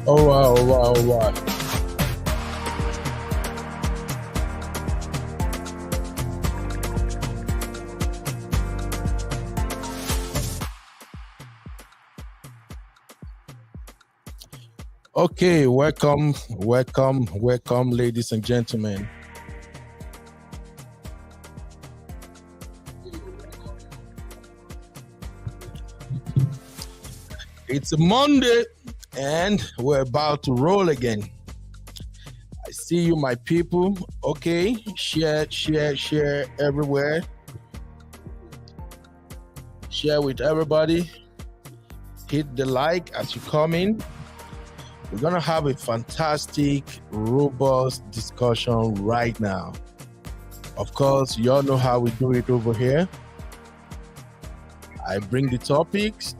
Oh wow, oh wow, oh wow. Okay, welcome, ladies and gentlemen. It's a Monday and we're about to roll again. I see you, my people. Okay, share everywhere. Share with everybody. Hit the like as you come in. We're going to have a fantastic, robust discussion right now. Of course, you all know how we do it over here. I bring the topics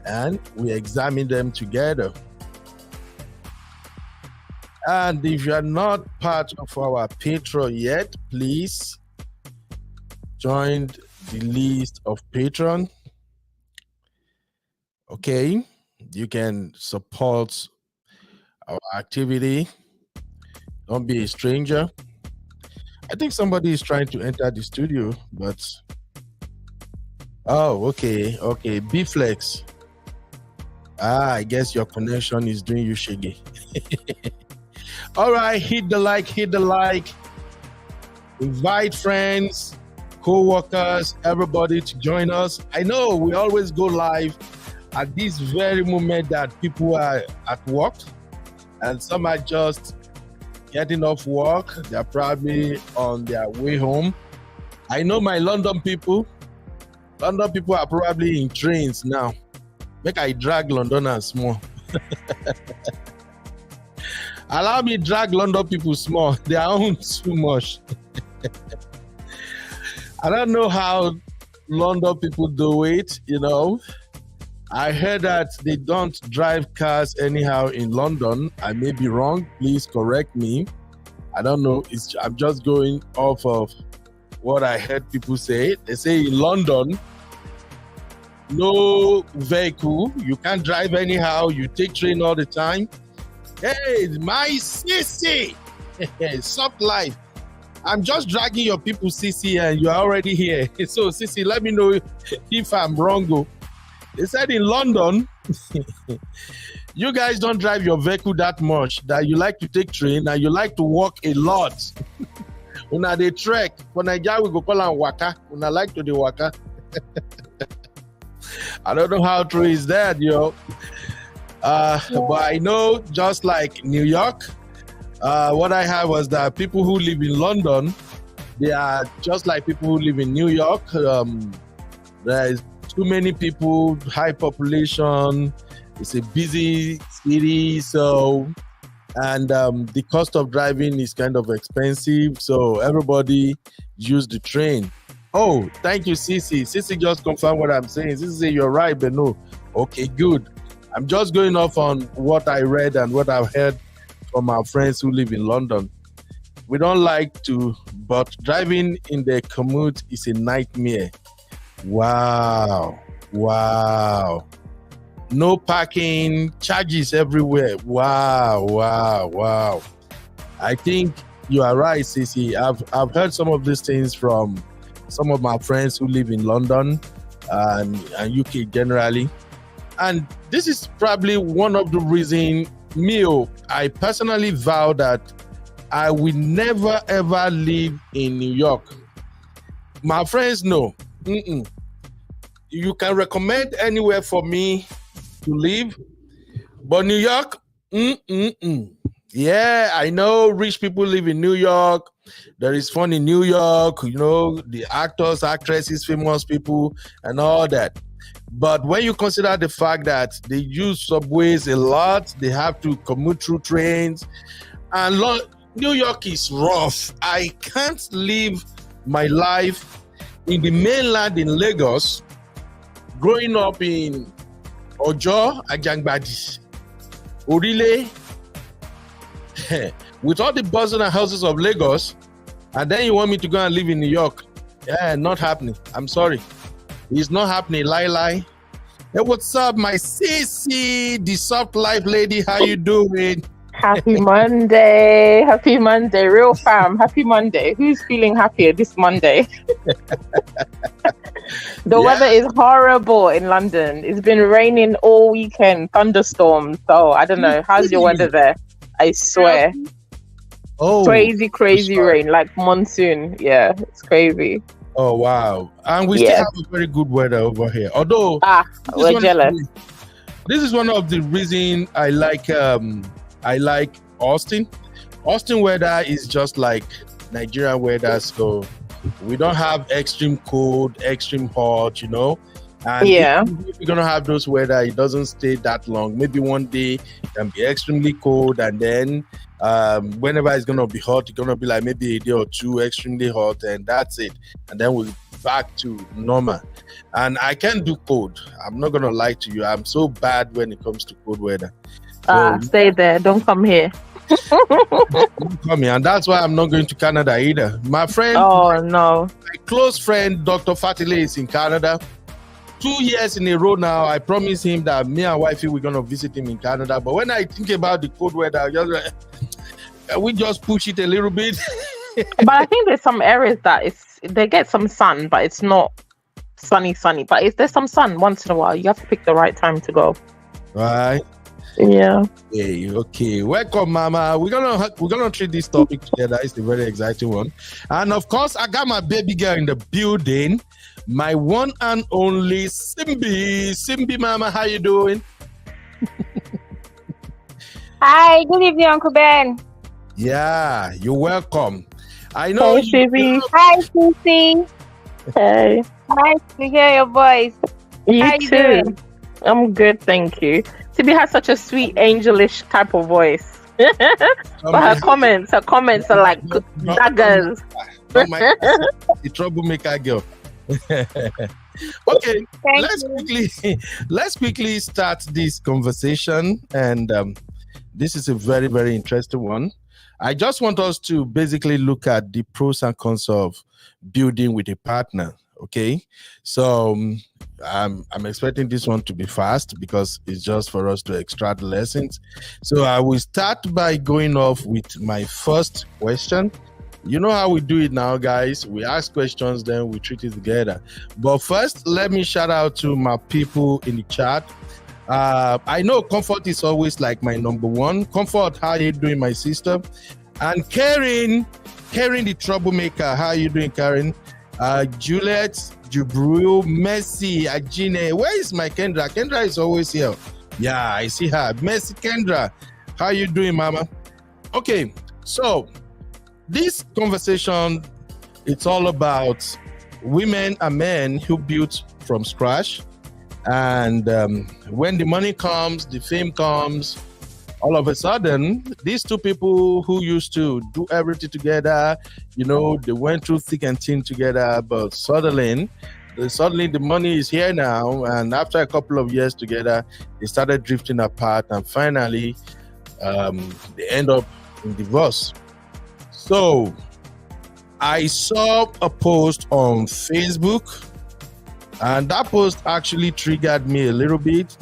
and we examine them together. And if you're not part of our Patreon yet, please join the list of Patreon. Okay, you can support our activity. Don't be a stranger. I think somebody is trying to enter the studio, but oh, okay. B-Flex. I guess your connection is doing you shaggy. All right, hit the like. Invite friends, co-workers, everybody to join us. I know we always go live at this very moment that people are at work and some are just getting off work. They're probably on their way home. I know my London people are probably in trains now. Make I drag Londoners more. Allow me drag London people small. They are own too much. I don't know how London people do it, you know. I heard that they don't drive cars anyhow in London. I may be wrong. Please correct me. I don't know. I'm just going off of what I heard people say. They say in London, no vehicle. You can't drive anyhow. You take train all the time. Hey, my CC. Soft life. I'm just dragging your people, CC, and you're already here. So, CC, let me know if I'm wrong. They said in London, you guys don't drive your vehicle that much, that you like to take train and you like to walk a lot. Una they trek. For Nigeria, we go call and waka. Una like to the waka. I don't know how true is that, yo. But I know just like New York, what I have was that people who live in London, they are just like people who live in New York. There is too many people, high population. It's a busy city, so and the cost of driving is kind of expensive. So everybody use the train. Oh, thank you, Cici. Cici just confirmed what I'm saying. Cici say you're right, but no. Okay, good. I'm just going off on what I read and what I've heard from our friends who live in London. We don't like to, but driving in the commute is a nightmare. Wow. No parking, charges everywhere. Wow. I think you are right, Cici. I've heard some of these things from some of my friends who live in London and UK generally. And this is probably one of the reasons I personally vow that I will never ever live in New York. My friends know. You can recommend anywhere for me to live, but New York, Yeah, I know rich people live in New York. There is fun in New York, you know, the actors, actresses, famous people, and all that. But when you consider the fact that they use subways a lot, they have to commute through trains, and New York is rough. I can't live my life in the mainland in Lagos, growing up in Ojo, Ajangbadi, Orile, with all the bustling houses of Lagos, and then you want me to go and live in New York? Yeah, not happening. I'm sorry. It's not happening. Lie. Hey, what's up, my sissy, the soft life lady? How you doing? Happy Monday. Happy Monday. Real fam. Happy Monday. Who's feeling happier this Monday? The Yeah. weather is horrible in London. It's been raining all weekend, thunderstorms. So I don't know. How's your weather there? I swear. Oh, Crazy sorry. rain, like monsoon. Yeah, it's crazy. Oh, wow. And we still Yeah. have a very good weather over here. Although, We're jealous. This is one of the reasons I like Austin. Austin weather is just like Nigerian weather, so we don't have extreme cold, extreme hot, And Yeah. if we're gonna have those weather, it doesn't stay that long. Maybe one day it can be extremely cold, and then whenever it's gonna be hot, it's gonna be like maybe a day or two extremely hot, and that's it. And then we're back to normal. And I can't do cold. I'm not gonna lie to you. I'm so bad when it comes to cold weather. Stay there. Don't come here. Don't come here. And that's why I'm not going to Canada either. My friend, Oh no. my close friend, Dr. Fatile, is in Canada. 2 years in a row now. I promised him that me and wifey we're gonna visit him in Canada. But when I think about the cold weather, we just push it a little bit. But I think there's some areas that they get some sun, but it's not sunny. But if there's some sun once in a while, you have to pick the right time to go. Right. Yeah. Okay. Welcome, Mama. We're gonna treat this topic together. It's a very exciting one. And of course, I got my baby girl in the building. My one and only Simbi. Simbi, Mama, how you doing? Hi, good evening, Uncle Ben. Yeah, you're welcome. I know. Hey, Phoebe. Hi, Susie. Hey. Nice to hear your voice. You How you too. doing? I'm good, thank you. Phoebe has such a sweet, angelish type of voice. But her comments are like daggers. The troublemaker girl. Okay, let's quickly start this conversation, and this is a very, very interesting one. I just want us to basically look at the pros and cons of building with a partner. Okay, so I'm expecting this one to be fast because it's just for us to extract lessons. So I will start by going off with my first question. You know how we do it now, guys. We ask questions, then we treat it together. But first, let me shout out to my people in the chat. I know Comfort is always like my number one. Comfort, how you doing, my sister? And Karen the troublemaker, how you doing, Karen? Juliet, Jubril, Messi, Ajine. Where is my Kendra? Kendra is always here. Yeah, I see her. Messi, Kendra, how you doing, Mama? Okay, so this conversation, it's all about women and men who built from scratch. And when the money comes, the fame comes, all of a sudden, these two people who used to do everything together, they went through thick and thin together, but suddenly the money is here now. And after a couple of years together, they started drifting apart, and finally, they end up in divorce. So I saw a post on Facebook, and that post actually triggered me a little bit.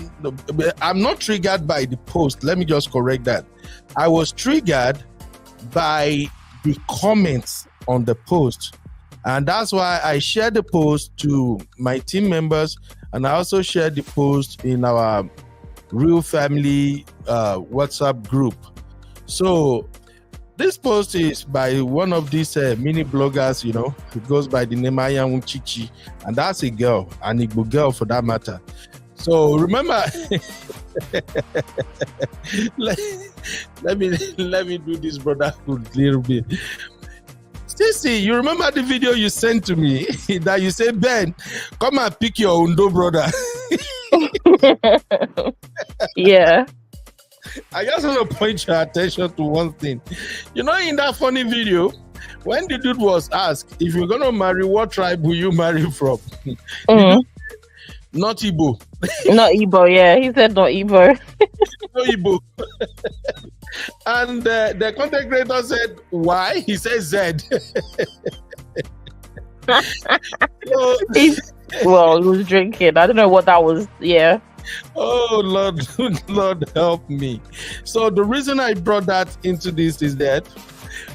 I'm not triggered by the post. Let me just correct that. I was triggered by the comments on the post. And that's why I shared the post to my team members, and I also shared the post in our Real Family WhatsApp group. So this post is by one of these mini bloggers, who goes by the name Ayan Chichi, and that's a girl, an Igbo girl for that matter. So remember, let me do this brotherhood a little bit. Stacy, you remember the video you sent to me that you said, Ben, come and pick your Undo brother. Yeah. I just want to point your attention to one thing. In that funny video, when the dude was asked, if you're going to marry, what tribe will you marry from? Not Igbo. Not Igbo, yeah. He said not Igbo. No Igbo. And the content creator said, why? He said Z. So, Well, he was drinking. I don't know what that was. Yeah. Oh Lord, Lord help me. So the reason I brought that into this is that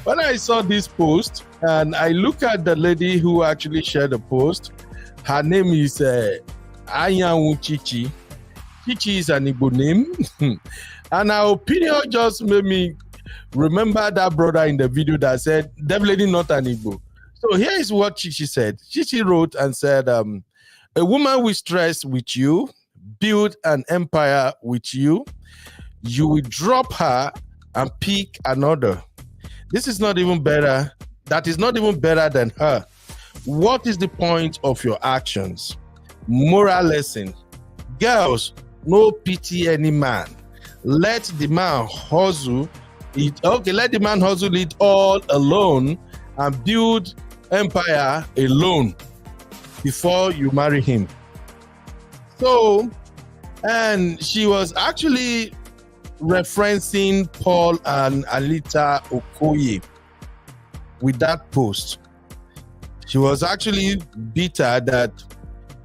when I saw this post and I look at the lady who actually shared the post, her name is Anyanwu Chichi. Chichi is an Igbo name. And her opinion just made me remember that brother in the video that said, definitely not an Igbo. So here is what Chichi said. Chichi wrote and said, a woman will stress with you, build an empire with you, you will drop her and pick another. This is not even better. That is not even better than her. What is the point of your actions? Moral lesson. Girls, no pity any man. Let the man hustle it. Okay, let the man hustle it all alone and build empire alone before you marry him. So, and she was actually referencing Paul and Anita Okoye with that post. She was actually bitter that,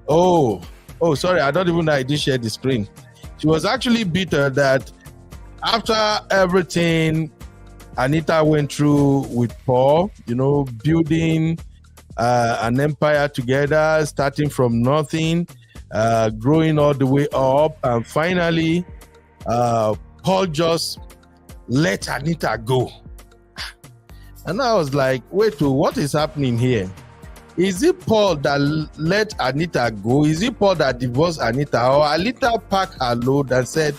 sorry, I don't even know I did share the screen. She was actually bitter that after everything Anita went through with Paul, building an empire together, starting from nothing, growing all the way up, and finally, Paul just let Anita go. And I was like, wait, what is happening here? Is it Paul that let Anita go? Is it Paul that divorced Anita? Or Anita packed her load and said,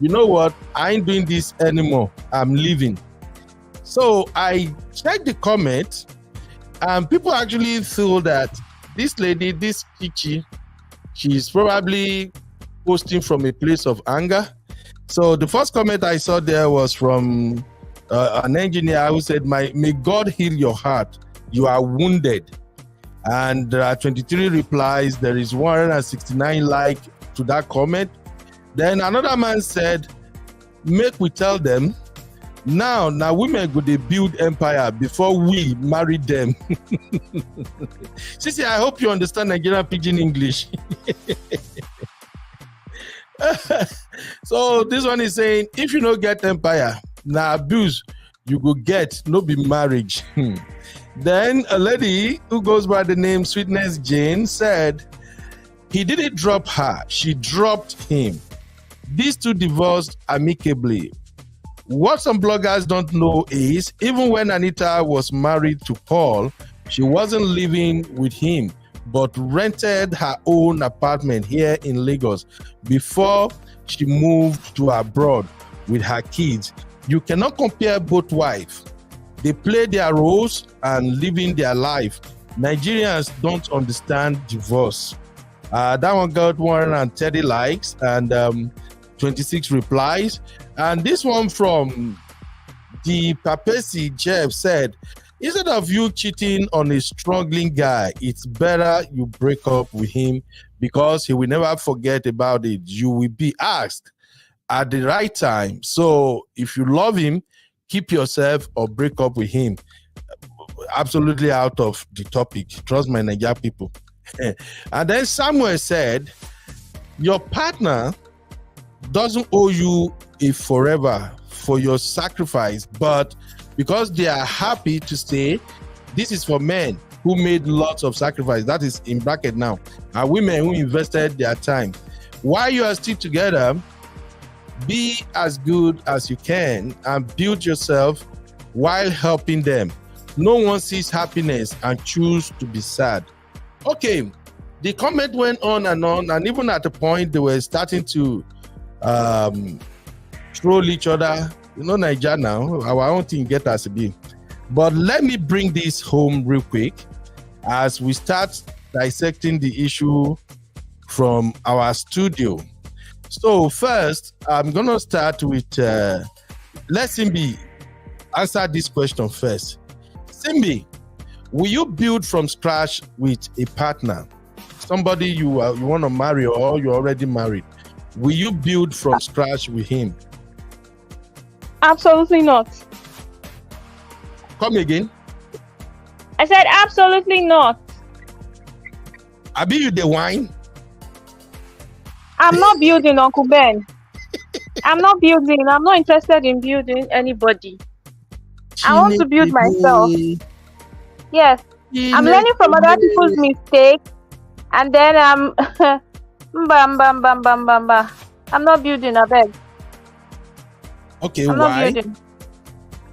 you know what? I ain't doing this anymore. I'm leaving. So I checked the comment, and people actually feel that this lady, this Chichi, she's probably posting from a place of anger. So the first comment I saw there was from an engineer who said, may God heal your heart. You are wounded. And there are 23 replies. There is 169 like to that comment. Then another man said, make we tell them, now women go they build empire before we marry them. Sisi, I hope you understand Nigerian Pidgin English. So this one is saying, if you don't get empire, now abuse you go get, no be marriage. Then a lady who goes by the name Sweetness Jane said, he didn't drop her, she dropped him. These two divorced amicably. What some bloggers don't know is, even when Anita was married to Paul, she wasn't living with him, but rented her own apartment here in Lagos before she moved to abroad with her kids. You cannot compare both wives. They play their roles and living their life. Nigerians don't understand divorce. That one got 130 likes and 26 replies. And this one from the Papesi Jeff said, instead of you cheating on a struggling guy, it's better you break up with him because he will never forget about it. You will be asked at the right time. So if you love him, keep yourself or break up with him. Absolutely out of the topic. Trust my Nigeria people. And then Samuel said, your partner doesn't owe you a forever for your sacrifice, but because they are happy to stay, this is for men who made lots of sacrifice. That is in bracket now. And women who invested their time. While you are still together, be as good as you can and build yourself while helping them. No one sees happiness and choose to be sad. Okay, the comment went on, and even at the point they were starting to troll each other. Nigeria now, our own thing get us a bit. But let me bring this home real quick as we start dissecting the issue from our studio. So first, I'm going to start with, let Simbi answer this question first. Simbi, will you build from scratch with a partner? Somebody you want to marry or you're already married. Will you build from scratch with him? Absolutely not. Come again. I said absolutely not. I be you the wine. I'm not building, Uncle Ben. I'm not building. I'm not interested in building anybody. I want to build myself. Yes. I'm learning from other people's mistakes, and then bam, bam, bam, bam, bam, bam. I'm not building, I beg. Okay, I'm why? not building.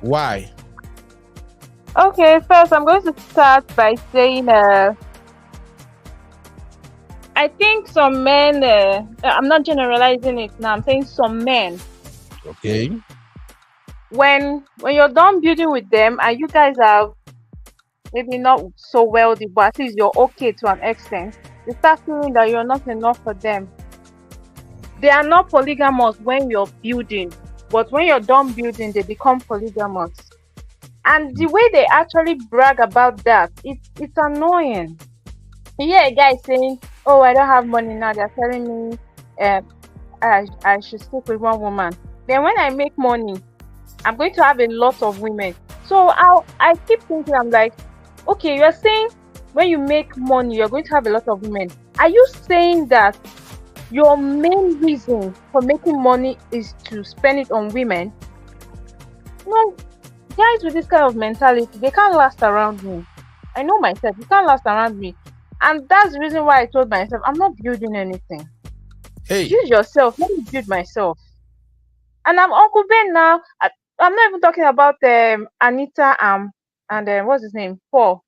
Why? Okay, first I'm going to start by saying I think some men, I'm not generalizing it now, I'm saying some men. Okay. When you're done building with them and you guys are maybe not so wealthy, but at least you're okay to an extent, you start feeling that you're not enough for them. They are not polygamous when you're building, but when you're done building, they become polygamous. And the way they actually brag about that, it's annoying. You hear a guy saying, "Oh, I don't have money now." They're telling me I should stick with one woman. Then when I make money, I'm going to have a lot of women. So I keep thinking, I'm like, okay, you're saying when you make money, you're going to have a lot of women. Are you saying that your main reason for making money is to spend it on women? No, guys with this kind of mentality, they can't last around me. I know myself, you can't last around me. And that's the reason why I told myself, I'm not building anything. Hey. Build yourself, let me build myself. And I'm Uncle Ben now. I'm not even talking about Anita and what's his name? Paul.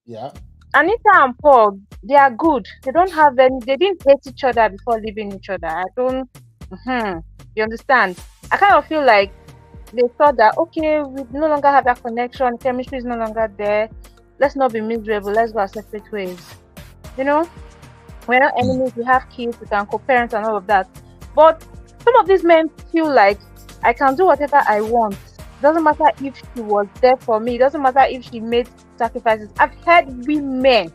Yeah. Anita and Paul, they are good. They didn't hate each other before leaving each other. You understand? I kind of feel like they thought that, okay, we no longer have that connection, chemistry is no longer there. Let's not be miserable, let's go our separate ways. You know? We're not enemies, we have kids, we can co-parent and all of that. But some of these men feel like I can do whatever I want. Doesn't matter if she was there for me, doesn't matter if she made sacrifices. I've heard women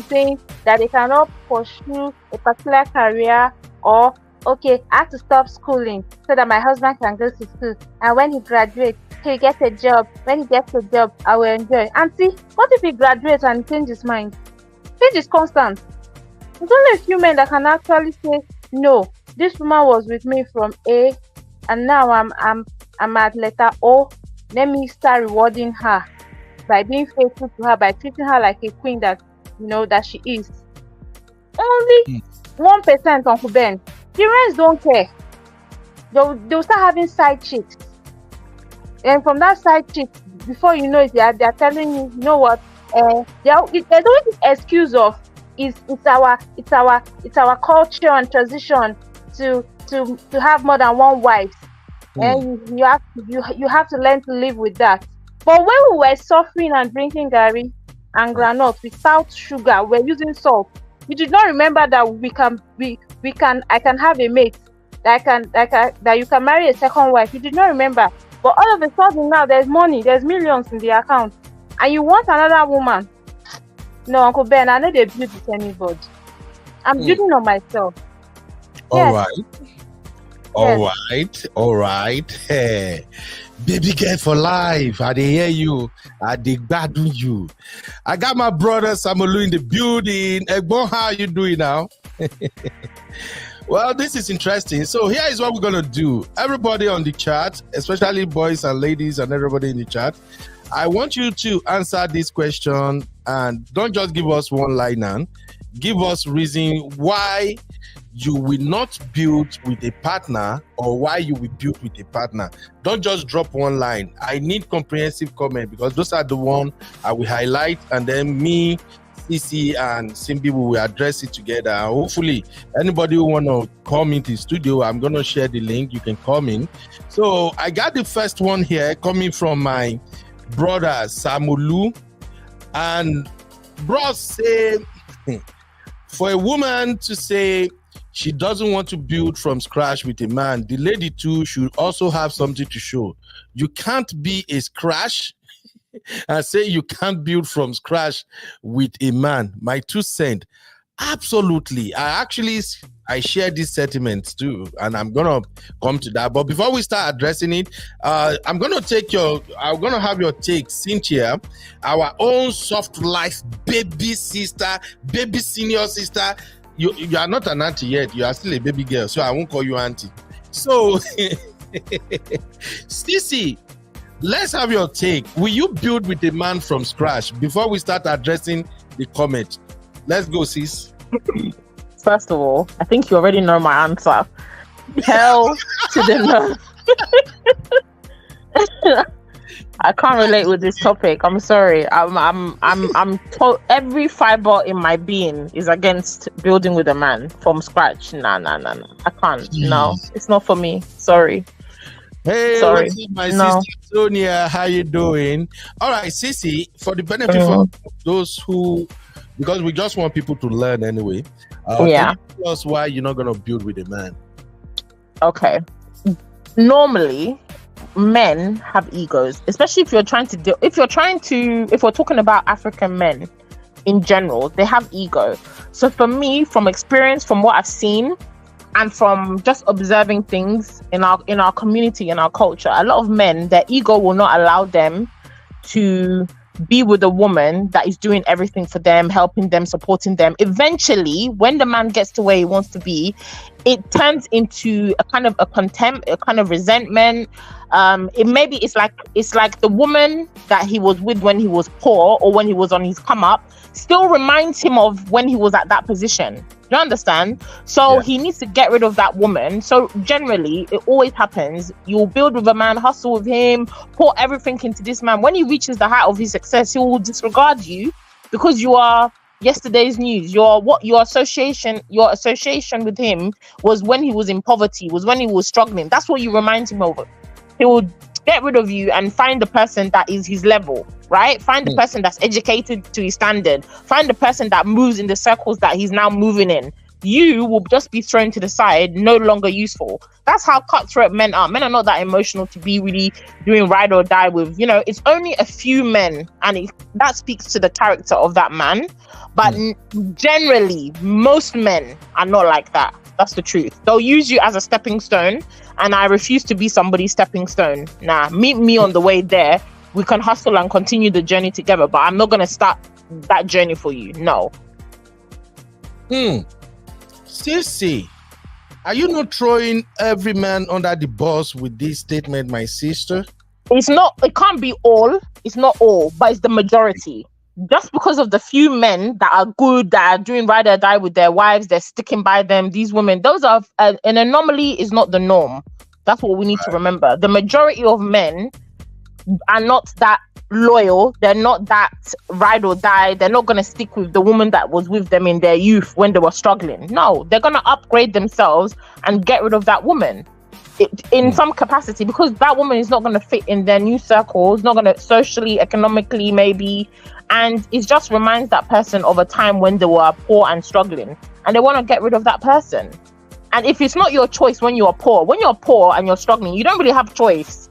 saying that they cannot pursue a particular career, or okay, I have to stop schooling so that my husband can go to school, and when he graduates, he'll get a job. When he gets a job, I will enjoy. And see, what if he graduates and change his mind? Change is constant. There's only a few men that can actually say, no, this woman was with me from A, and now I'm at letter O. Let me start rewarding her by being faithful to her, by treating her like a queen that that she is. Only 1%, Uncle Ben. The rest don't care. They'll start having side chicks, and from that side chick, before you know it, they're telling you, you know what? They're doing this excuse of it's our culture and tradition to have more than one wife, and you have to learn to live with that. But when we were suffering and drinking garri and granite without sugar, we're using salt. We did not remember that I can have a mate, that you can marry a second wife. You did not remember. But all of a sudden now there's money, there's millions in the account, and you want another woman. No, Uncle Ben, I know they build with anybody. I'm building on myself. All right. Hey, baby girl for life. I dey hear you. I dey gbadun you. I got my brother Samolu in the building. Egbon, how are you doing now? Well, this is interesting. So here is what we're going to do. Everybody on the chat, especially boys and ladies and everybody in the chat, I want you to answer this question, and don't just give us one line. Give us reason why you will not build with a partner, or why you will build with a partner. Don't just drop one line. I need comprehensive comment, because those are the one I will highlight, and then me, CC, and Simbi will address it together. And hopefully, anybody who want to come into the studio, I'm going to share the link. You can come in. So I got the first one here coming from my brother Samulu, and bro say for a woman to say she doesn't want to build from scratch with a man, the lady too should also have something to show. You can't be a scratch and say you can't build from scratch with a man. My 2 cents. Absolutely. I I share these sentiments too, and I'm gonna come to that. But before we start addressing it, I'm gonna have your take, Cynthia, our own soft life baby sister, baby senior sister. You are not an auntie yet. You are still a baby girl, so I won't call you auntie. So, Sissy, let's have your take. Will you build with a man from scratch before we start addressing the comment? Let's go, sis. First of all, I think you already know my answer. Hell to the no. I can't relate with this topic. I'm sorry. Every fiber in my being is against building with a man from scratch. Nah. I can't. No, it's not for me. Sorry. Hey, sorry. What's up, my sister Sonia? How you doing? All right, Sissy, for the benefit of those who, because we just want people to learn anyway. Can you tell us why you're not going to build with a man? Okay. Normally, men have egos, especially if we're talking about African men in general, they have ego. So for me, from experience, from what I've seen, and from just observing things in our community, in our culture, a lot of men, their ego will not allow them to be with a woman that is doing everything for them, helping them, supporting them. Eventually, when the man gets to where he wants to be, it turns into a kind of a contempt, a kind of resentment. It's like the woman that he was with when he was poor or when he was on his come up still reminds him of when he was at that position. You understand? So he needs to get rid of that woman. So generally, it always happens. You'll build with a man, hustle with him, pour everything into this man. When he reaches the height of his success, he will disregard you because you are yesterday's news. Your association with him was when he was in poverty, was when he was struggling. That's what you remind him of. He will get rid of you and find the person that is his level, right? Find the person that's educated to his standard. Find the person that moves in the circles that he's now moving in. You will just be thrown to the side, no longer useful. That's how cutthroat men are. Men are not that emotional to be really doing ride or die with. It's only a few men, and that speaks to the character of that man. But generally, most men are not like that. That's the truth. They'll use you as a stepping stone, and I refuse to be somebody's stepping stone. Nah, meet me on the way there. We can hustle and continue the journey together, but I'm not going to start that journey for you. No. Sissy, are you not throwing every man under the bus with this statement, my sister? It can't be all. It's not all, but it's the majority. Just because of the few men that are good, that are doing ride or die with their wives, they're sticking by them, these women, those are an anomaly, is not the norm. That's what we need to remember. The majority of men are not that loyal. They're not that ride or die. They're not going to stick with the woman that was with them in their youth when they were struggling. No, they're going to upgrade themselves and get rid of that woman in some capacity, because that woman is not going to fit in their new circles, not going to socially, economically, maybe. And it just reminds that person of a time when they were poor and struggling, and they want to get rid of that person. And if it's not your choice when you're poor and you're struggling, you don't really have choice.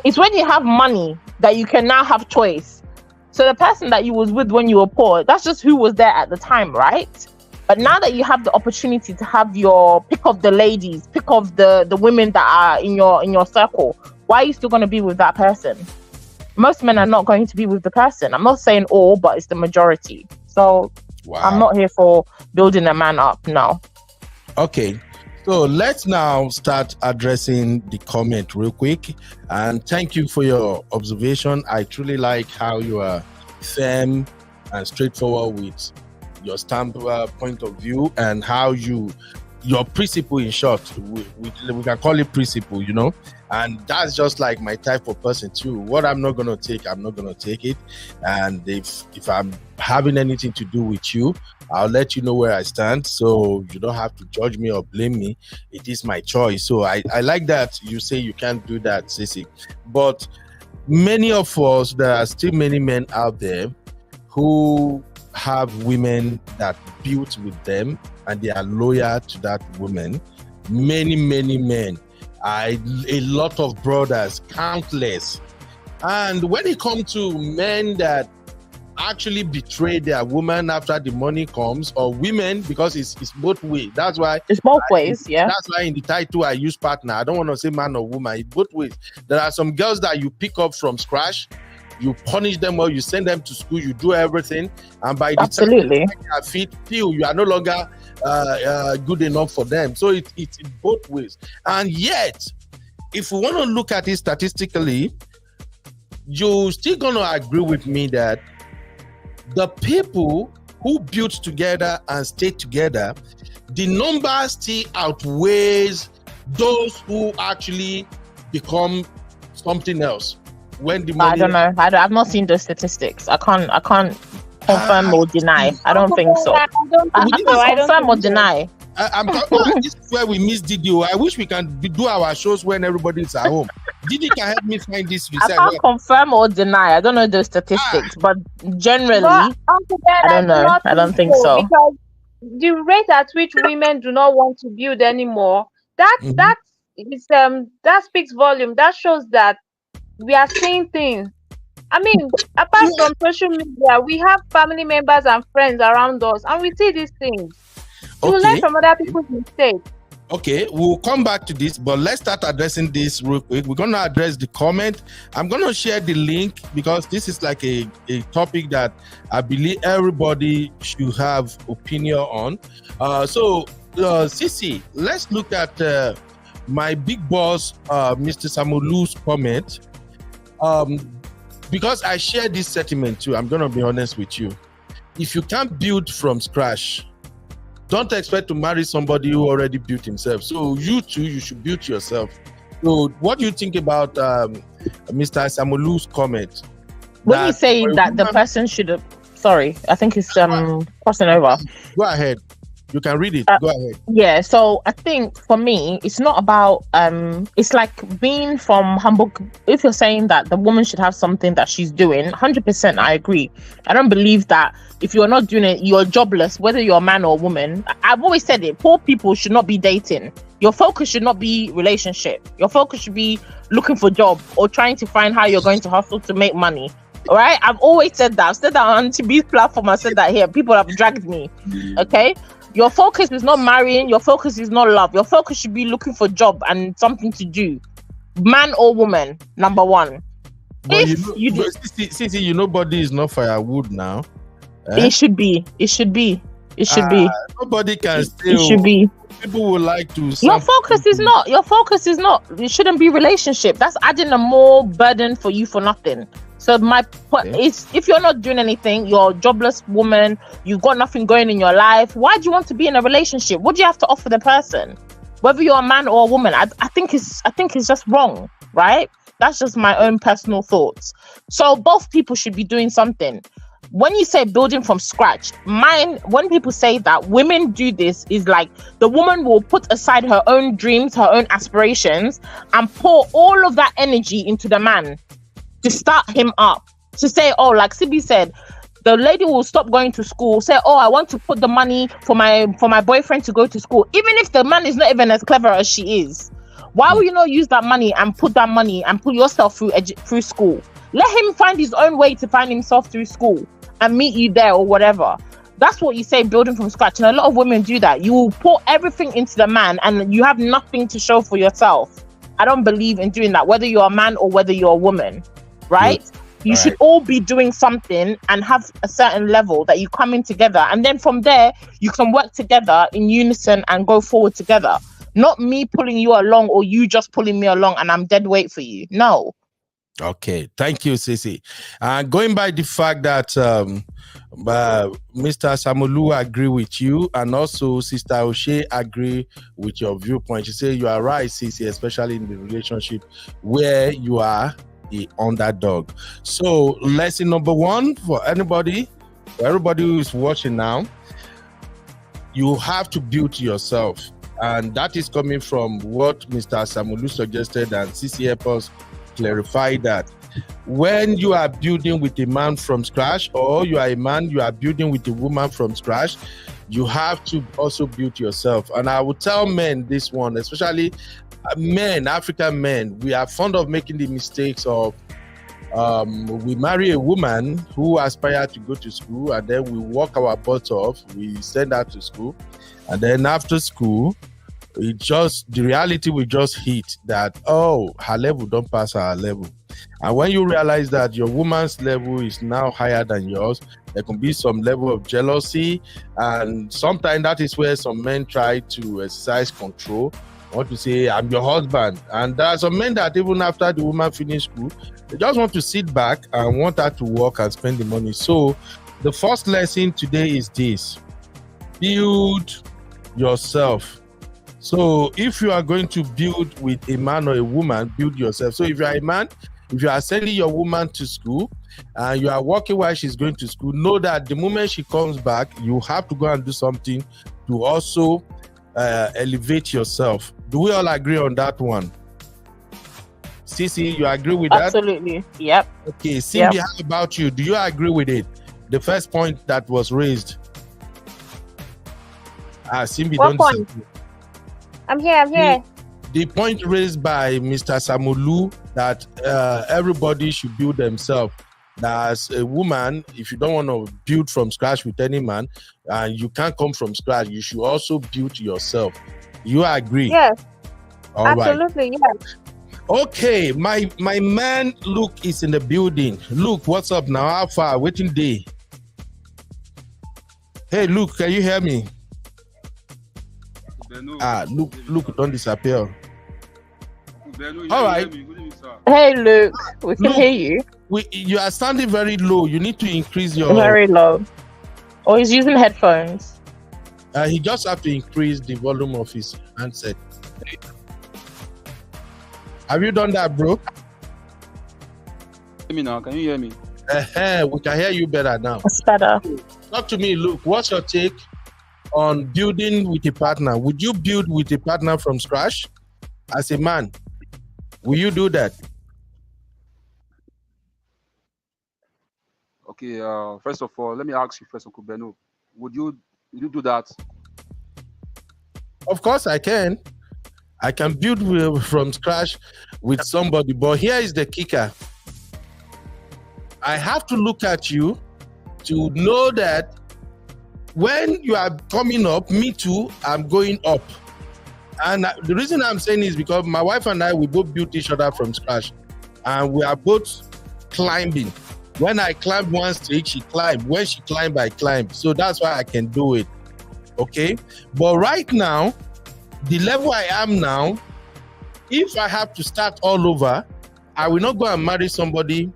It's when you have money that you can now have choice. So the person that you was with when you were poor, that's just who was there at the time, right? But now that you have the opportunity to have your pick of the ladies, pick of the women that are in your circle, why are you still going to be with that person? Most men are not going to be with the person. I'm not saying all, but it's the majority. So I'm not here for building a man up now. Okay. So let's now start addressing the comment real quick. And thank you for your observation. I truly like how you are firm and straightforward with your point of view, and how your principle, in short, we can call it principle, and that's just like my type of person too. What I'm not going to take, I'm not going to take it. And if I'm having anything to do with you, I'll let you know where I stand, so you don't have to judge me or blame me. It is my choice. So I like that you say you can't do that, Sissy. But many of us, there are still many men out there who have women that built with them and they are loyal to that woman. Many men, a lot of brothers, countless. And when it comes to men that actually betray their woman after the money comes, or women, because it's both ways. That's why it's both ways. Yeah. That's why in the title I use partner. I don't want to say man or woman. It's both ways. There are some girls that you pick up from scratch, you punish them, or you send them to school, you do everything, and by the time they are fit, you are no longer good enough for them. So it's in both ways. And yet, if we want to look at it statistically, you're still going to agree with me that the people who build together and stay together, the number still outweighs those who actually become something else. When the money, I don't know. I've not seen those statistics. I can't confirm or deny. I don't think so. I can't confirm or deny. This is where we miss Didi. I wish we can do our shows when everybody's at home. Didi can help me find this research. I can't confirm or deny. I don't know the statistics, but generally, I don't know. I don't think so. Because the rate at which women do not want to build anymore, that speaks volume. That shows that we are seeing things. I mean, apart from social media, we have family members and friends around us, and we see these things. You learn from other people's mistakes. Okay, we'll come back to this, but let's start addressing this real quick. We're going to address the comment. I'm going to share the link because this is like a topic that I believe everybody should have opinion on. So, Sisi, let's look at my big boss, Mr. Samolu's comment. Because I share this sentiment too, I'm going to be honest with you. If you can't build from scratch, don't expect to marry somebody who already built himself. So you too, you should build yourself. So what do you think about Mr. Samolu's comment? When you say that the person should have, sorry, I think it's crossing over. Go ahead. You can read it. Go ahead. Yeah, so I think for me, it's not about, it's like being from humble. If you're saying that the woman should have something that she's doing, 100% I agree. I don't believe that if you're not doing it, you're jobless, whether you're a man or a woman. I've always said it, poor people should not be dating. Your focus should not be relationship. Your focus should be looking for a job or trying to find how you're going to hustle to make money. All right, I've always said that. I've said that on TB's platform. I said that here. People have dragged me. Okay. Your focus is not marrying. Your focus is not love. Your focus should be looking for a job and something to do. Man or woman, number one. But you know, body is not firewood now. It should be. It should be. It should be. Nobody can stay. It should be. People would like to. Your focus is not. Your focus is not. It shouldn't be relationship. That's adding a more burden for you for nothing. So my point is, if you're not doing anything, you're a jobless woman, you've got nothing going in your life, why do you want to be in a relationship? What do you have to offer the person? Whether you're a man or a woman, I think it's just wrong, right? That's just my own personal thoughts. So both people should be doing something. When you say building from scratch, when people say that women do this, is like the woman will put aside her own dreams, her own aspirations, and pour all of that energy into the man to start him up. To say, oh, like Sibi said, the lady will stop going to school, say, oh, I want to put the money for my boyfriend to go to school, even if the man is not even as clever as she is. Why will you not use that money and put yourself through school? Let him find his own way to find himself through school and meet you there or whatever. That's what you say, building from scratch. And a lot of women do that. You will pour everything into the man and you have nothing to show for yourself. I don't believe in doing that, whether you're a man or whether you're a woman, right? You should all be doing something and have a certain level that you come in together. And then from there, you can work together in unison and go forward together. Not me pulling you along or you just pulling me along and I'm dead weight for you. No. Okay, thank you, Sisi. Going by the fact that Mr. Samolu agree with you, and also Sister Oshe agree with your viewpoint. She say you are right, Sisi, especially in the relationship where you are the underdog. So lesson number one for everybody who is watching now, you have to build yourself, and that is coming from what Mr. Samolu suggested, and Sisi help us clarify that when you are building with a man from scratch, or you are a man, you are building with a woman from scratch, you have to also build yourself. And I would tell men this one, especially men, African men, we are fond of making the mistakes of We marry a woman who aspires to go to school, and then we work our butt off. We send her to school, and then after school, the reality will just hit that, oh, her level don't pass our level. And when you realize that your woman's level is now higher than yours, there can be some level of jealousy, and sometimes that is where some men try to exercise control. I want to say, I'm your husband. And there are some men that even after the woman finishes school, they just want to sit back and want her to work and spend the money. So the first lesson today is this: build yourself. So if you are going to build with a man or a woman, build yourself. So if you are a man, if you are sending your woman to school and you are working while she's going to school, know that the moment she comes back, you have to go and do something to also elevate yourself. Do we all agree on that one? Cici, you agree with that? Absolutely. Yep. Okay, Simbi, how about you? Do you agree with it? The first point that was raised. Simbi, What don't point? disagree. I'm here. The point raised by Mr. Samulu that everybody should build themselves. That as a woman, if you don't want to build from scratch with any man, and you can't come from scratch, you should also build yourself. You agree? Yes. All Absolutely, right. yes. Okay, my man Luke is in the building. Luke, what's up now? How far? Waiting day. Hey, Luke, can you hear me? Luke, don't disappear. All right. Hey, Luke, we can hear you. You are sounding very low. You need to increase your... Very low. Or he's using headphones. He just have to increase the volume of his handset. Have you done that, bro? Hear me now? Can you hear me? We can hear you better now. It's better. Talk to me, Luke. What's your take on building with a partner? Would you build with a partner from scratch as a man? Will you do that? Okay. First of all, let me ask you first, Uncle Beno. Would you do that? Of course, I can. I can build from scratch with somebody, but here is the kicker. I have to look at you to know that when you are coming up, me too, I'm going up. And the reason I'm saying is because my wife and I, we both built each other from scratch, and we are both climbing. When I climb one stage, she climbed. When she climbed, I climbed. So that's why I can do it. Okay? But right now, the level I am now, if I have to start all over, I will not go and marry somebody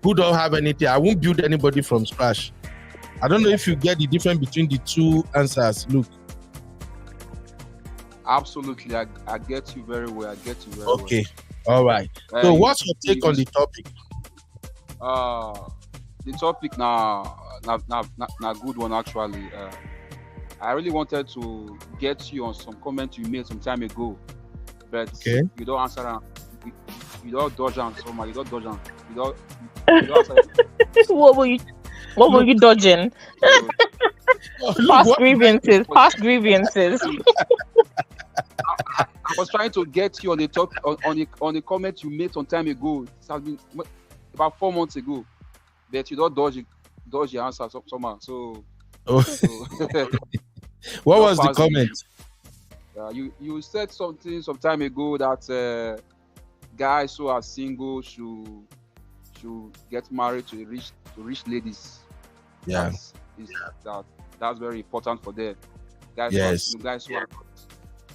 who don't have anything. I won't build anybody from scratch. I don't know if you get the difference between the two answers, Luke. Absolutely. I get you very well. Okay. All right. So what's your take on the topic? The topic now good one actually. I really wanted to get you on some comment you made some time ago, but you don't answer them. You don't dodge them so much. You don't dodge them. You don't answer them. What were you dodging? Past grievances. I was trying to get you on the top on the comment you made some time ago. It has been about 4 months ago, but you don't dodge your answer somehow. So, what was the comment? You said something some time ago that guys who are single should get married to rich ladies. Yeah, that's very important for them. Guys, yes.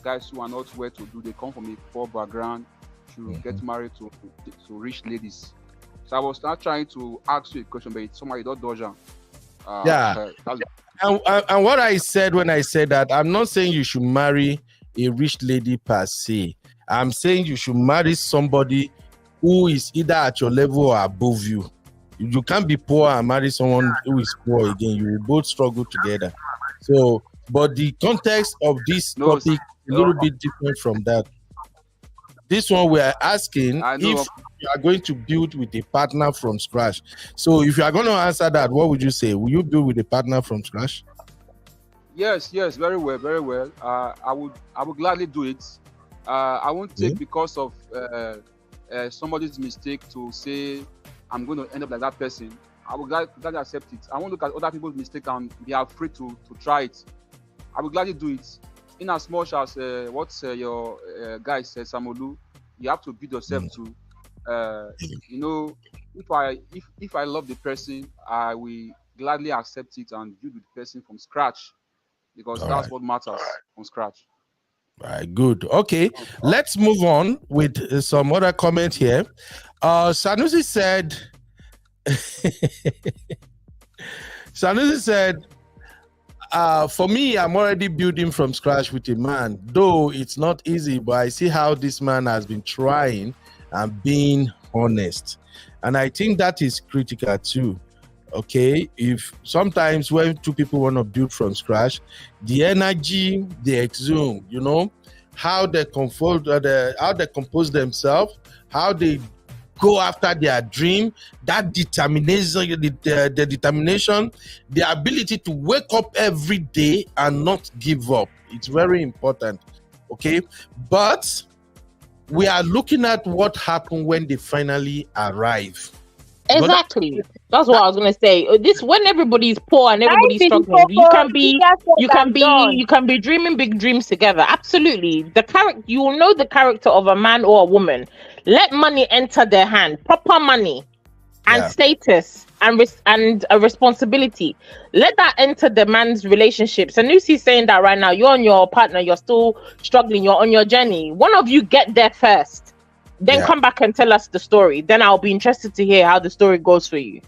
Guys who are not well to do, they come from a poor background, should get married to rich ladies. So I was not trying to ask you a question, but it's somebody don't dodge. And what I said when I said that, I'm not saying you should marry a rich lady per se. I'm saying you should marry somebody who is either at your level or above you. You can't be poor and marry someone who is poor again. You will both struggle together. So, but the context of this topic is a little bit different from that. This one we are asking if you are going to build with a partner from scratch. So if you are going to answer that, what would you say? Will you build with a partner from scratch? Yes, very well. I would gladly do it. I won't take because of somebody's mistake to say I'm going to end up like that person, I will gladly accept it. I won't look at other people's mistake and be afraid to try it. I will gladly do it. In as much as what your guy said, Samolu, you have to build yourself to. You know, if I love the person, I will gladly accept it and build with the person from scratch, because that's what matters from scratch. All right, good. Okay, let's move on with some other comment here. Sanusi said, for me, I'm already building from scratch with a man, though it's not easy, but I see how this man has been trying and being honest. And I think that is critical too. Okay, if sometimes when two people want to build from scratch, the energy they exude, you know, how they compose themselves, how they go after their dream, that determination, the determination, the ability to wake up every day and not give up. It's very important. Okay, but we are looking at what happened when they finally arrive. Exactly. That's what I was gonna say. This, when everybody's poor and everybody's struggling, you can be dreaming big dreams together. Absolutely. The character, you will know the character of a man or a woman. Let money enter their hand, proper money and status and a responsibility. Let that enter the man's relationships. And Lucy's saying that right now, you're on your partner, you're still struggling, you're on your journey. One of you get there first. Then come back and tell us the story. Then I'll be interested to hear how the story goes for you.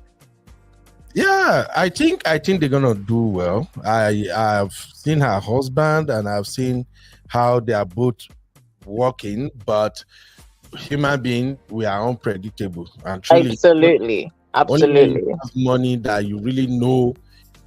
Yeah, I think they're gonna do well. I've seen her husband and I've seen how they are both working, but human being, we are unpredictable. And truly, absolutely. Only when you have money that you really know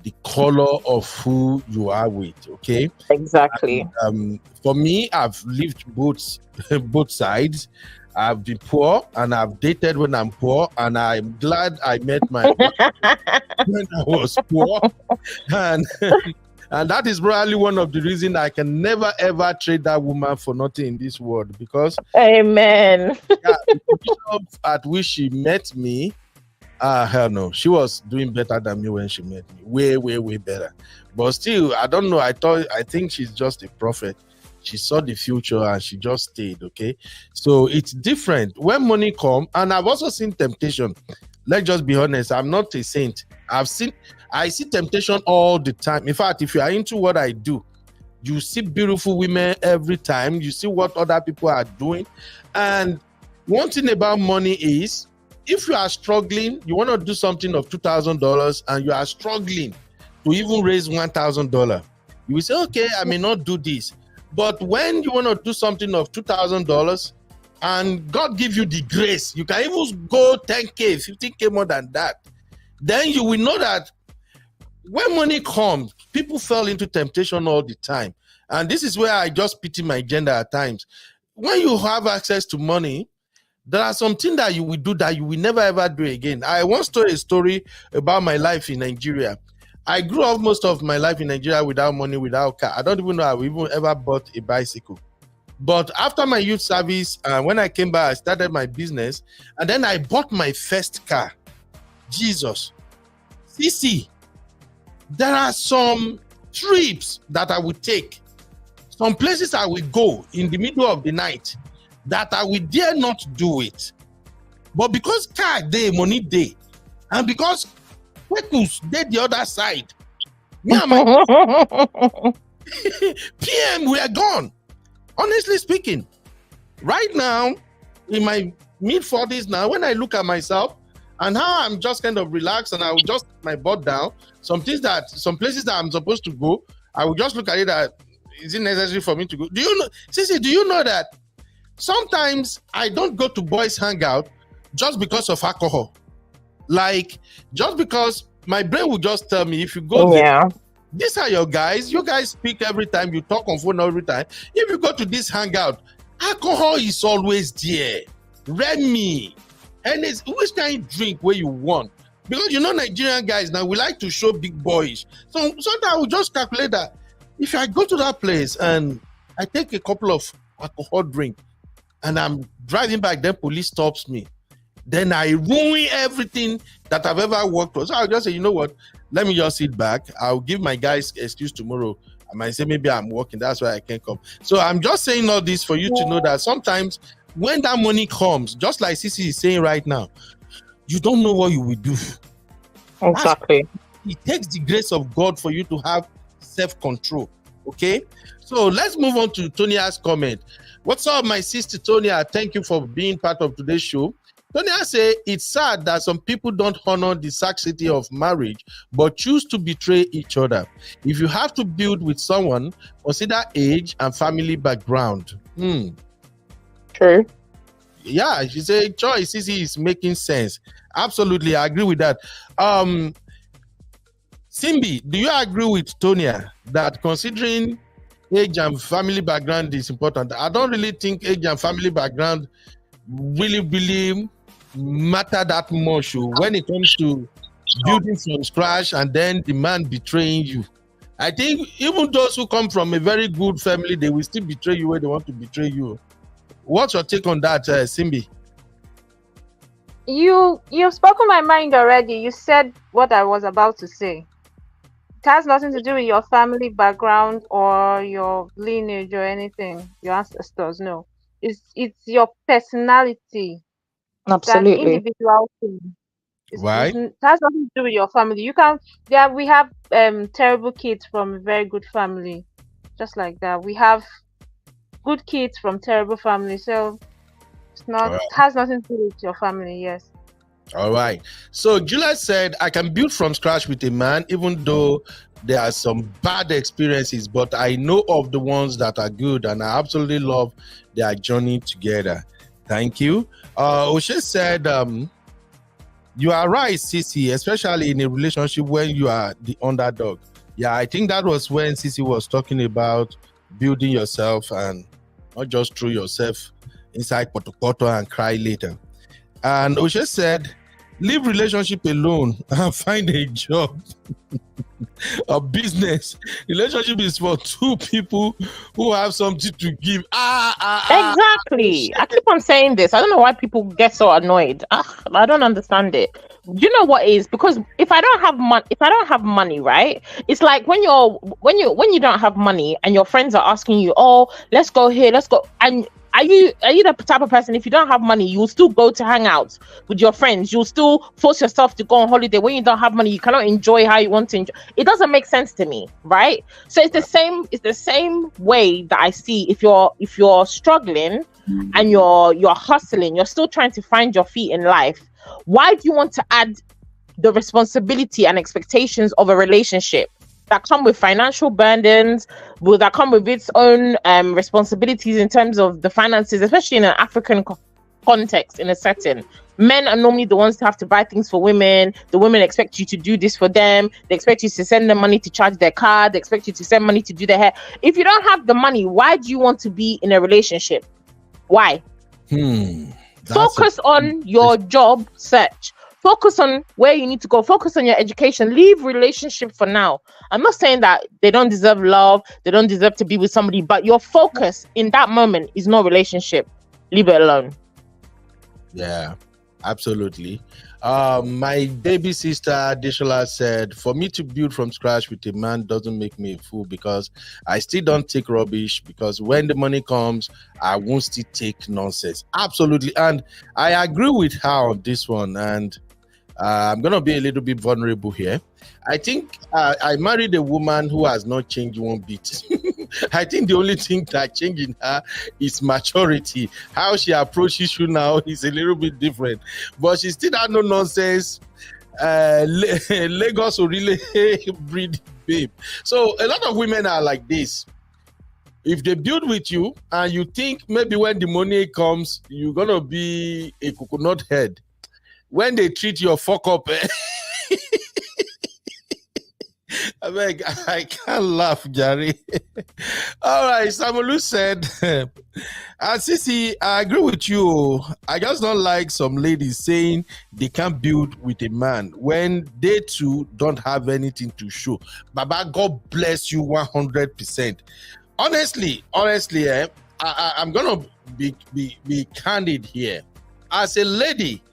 the color of who you are with. Okay, exactly. And, for me, I've lived both sides. I've been poor and I've dated when I'm poor, and I'm glad I met my wife when I was poor, and that is probably one of the reasons I can never ever trade that woman for nothing in this world, because amen. The condition at which she met me, hell no, she was doing better than me when she met me, way better. But still, I don't know. I think she's just a prophet. She saw the future and she just stayed. Okay, so it's different when money come. And I've also seen temptation. Let's just be honest. I'm not a saint. I see temptation all the time. In fact, if you are into what I do, you see beautiful women every time. You see what other people are doing. And one thing about money is, if you are struggling, you want to do something of $2,000 and you are struggling to even raise $1,000, you will say, okay, I may not do this. But when you want to do something of $2,000 and God give you the grace, you can even go 10K, 15K more than that. Then you will know that when money comes, people fall into temptation all the time. And this is where I just pity my gender at times. When you have access to money, there are some things that you will do that you will never ever do again. I once told a story about my life in Nigeria. I grew up most of my life in Nigeria without money, without car. I don't even know I even ever bought a bicycle. But after my youth service, when I came back, I started my business, and then I bought my first car. Jesus. CC, there are some trips that I would take, some places I will go in the middle of the night that I will dare not do it. But because car day, money day, and because they the other side, me and my PM, we are gone. Honestly speaking, right now, in my mid-40s now, when I look at myself and how I'm just kind of relaxed and I will just put my butt down, some places that I'm supposed to go, I will just look at it that, is it necessary for me to go? Do you know, Sissy, do you know that sometimes I don't go to boys' hangout just because of alcohol? Like, just because my brain will just tell me, if you go there, these are your guys. You guys speak every time. You talk on phone every time. If you go to this hangout, alcohol is always there. Remy, and it's which kind of drink where you want. Because you know Nigerian guys now, we like to show big boys. So sometimes we just calculate that if I go to that place and I take a couple of alcohol drink and I'm driving back, then police stops me. then I ruin everything that I've ever worked for. So I'll just say, you know what? Let me just sit back. I'll give my guys excuse tomorrow. I might say maybe I'm working, that's why I can't come. So I'm just saying all this for you to know that sometimes when that money comes, just like Sisi is saying right now, you don't know what you will do. Exactly. It takes the grace of God for you to have self-control. Okay, so let's move on to Tonia's comment. What's up, my sister Tonia? Thank you for being part of today's show. Tonia say it's sad that some people don't honor the sanctity of marriage but choose to betray each other. If you have to build with someone, consider age and family background. True. Yeah, she said choice is making sense. Absolutely, I agree with that. Simbi, do you agree with Tonia that considering age and family background is important? I don't really think age and family background really matter that much when it comes to building from scratch and then the man betraying you. I think even those who come from a very good family, they will still betray you when they want to betray you. What's your take on that, Simbi? You've spoken my mind already. You said what I was about to say. It has nothing to do with your family background or your lineage or anything, your ancestors. No, it's your personality. Absolutely. It's an individual thing. Why? It has nothing to do with your family. We have terrible kids from a very good family, just like that. We have good kids from terrible families. So it's not. Right. It has nothing to do with your family. Yes. All right. So Juliet said, I can build from scratch with a man, even though there are some bad experiences, but I know of the ones that are good, and I absolutely love their journey together. Thank you. Oshe said, you are right, Sisi, especially in a relationship when you are the underdog. Yeah, I think that was when Sisi was talking about building yourself and not just throw yourself inside poto and cry later. And Oshe said, leave relationship alone and find a job. A business. Relationship is for two people who have something to give. Exactly. I keep on saying this. I don't know why people get so annoyed. I don't understand it. Do you know what is? Because if I don't have money, right? It's like when you don't have money and your friends are asking you, oh, let's go here, let's go, and are you the type of person, if you don't have money, you'll still go to hang out with your friends? You'll still force yourself to go on holiday. When you don't have money, you cannot enjoy how you want to enjoy. It doesn't make sense to me, right? So it's the same way that I see if you're struggling and you're hustling, you're still trying to find your feet in life. Why do you want to add the responsibility and expectations of a relationship that come with financial burdens, that come with its own responsibilities in terms of the finances, especially in an African context, in a setting? Men are normally the ones to have to buy things for women. The women expect you to do this for them. They expect you to send them money to charge their car. They expect you to send money to do their hair. If you don't have the money, why do you want to be in a relationship? Why? Focus on your job search. Focus on where you need to go. Focus on your education. Leave relationship for now. I'm not saying that they don't deserve love. They don't deserve to be with somebody. But your focus in that moment is not relationship. Leave it alone. Yeah, absolutely. My baby sister Adishola said, for me to build from scratch with a man doesn't make me a fool, because I still don't take rubbish, because when the money comes, I won't still take nonsense. Absolutely. And I agree with her on this one. And I'm going to be a little bit vulnerable here. I think I married a woman who has not changed one bit. I think the only thing that changed in her is maturity. How she approaches you now is a little bit different. But she still had no nonsense. Lagos will really breed babe. So a lot of women are like this. If they build with you and you think maybe when the money comes, you're going to be a coconut head, when they treat your fuck up, I can't laugh, Jerry. All right, Samolu said, Sisi, I agree with you. I just don't like some ladies saying they can't build with a man when they too don't have anything to show. Baba, God bless you 100%. Honestly, I'm gonna be candid here. As a lady,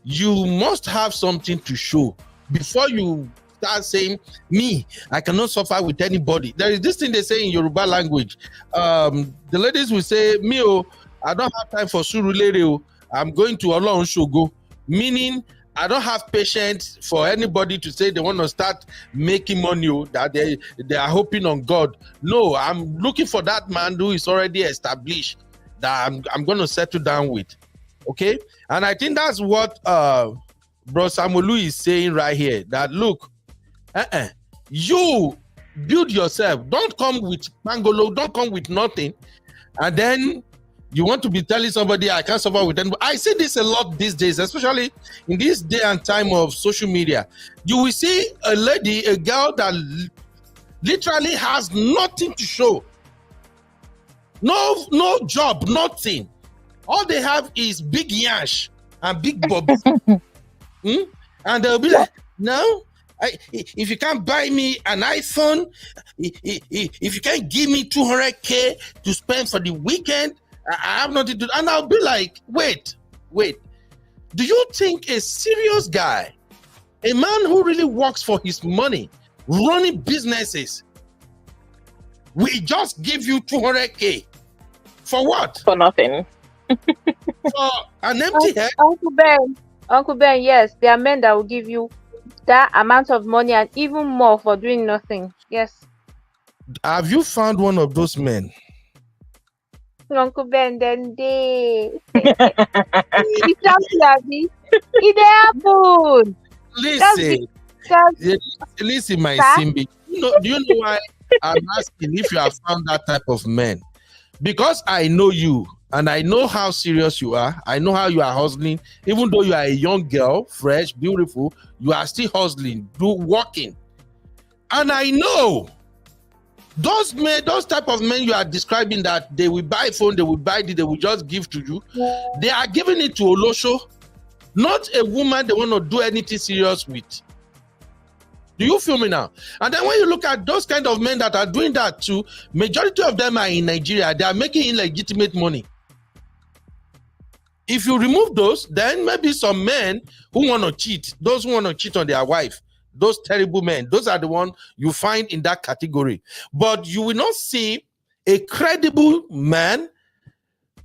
you must have something to show before you start saying, me, I cannot suffer with anybody. There is this thing they say in Yoruba language. The ladies will say, me, oh, I don't have time for surulere. I'm going to Olorun Shogo. Meaning, I don't have patience for anybody to say they want to start making money, that they are hoping on God. No, I'm looking for that man who is already established that I'm going to settle down with. Okay? And I think that's what Bro Samolu is saying right here. That look, you build yourself. Don't come with pangolo. Don't come with nothing. And then you want to be telling somebody I can't suffer with them. I see this a lot these days, especially in this day and time of social media. You will see a lady, a girl that literally has nothing to show. No job, nothing. All they have is big yash and big bob. And they'll be like, no, if you can't buy me an iPhone, if you can't give me 200K to spend for the weekend, I have nothing to do. And I'll be like, wait. Do you think a serious guy, a man who really works for his money, running businesses, will just give you 200K? For what? For nothing. For an empty head? Uncle Ben, yes, there are men that will give you that amount of money and even more for doing nothing. Yes. Have you found one of those men? Uncle Ben, then they. It's just it happened. Listen, my Simbi. Do you know why I'm asking if you have found that type of man? Because I know you and I know how serious you are. I know how you are hustling. Even though you are a young girl, fresh, beautiful, you are still hustling, working. And I know those men, those type of men you are describing, that they will buy phone, they will buy it, they will just give to you. They are giving it to Olosho, not a woman they want to do anything serious with. Do you feel me now? And then when you look at those kind of men that are doing that too, majority of them are in Nigeria. They are making illegitimate money. If you remove those, then maybe some men who want to cheat, those who want to cheat on their wife, those terrible men, those are the ones you find in that category. But you will not see a credible man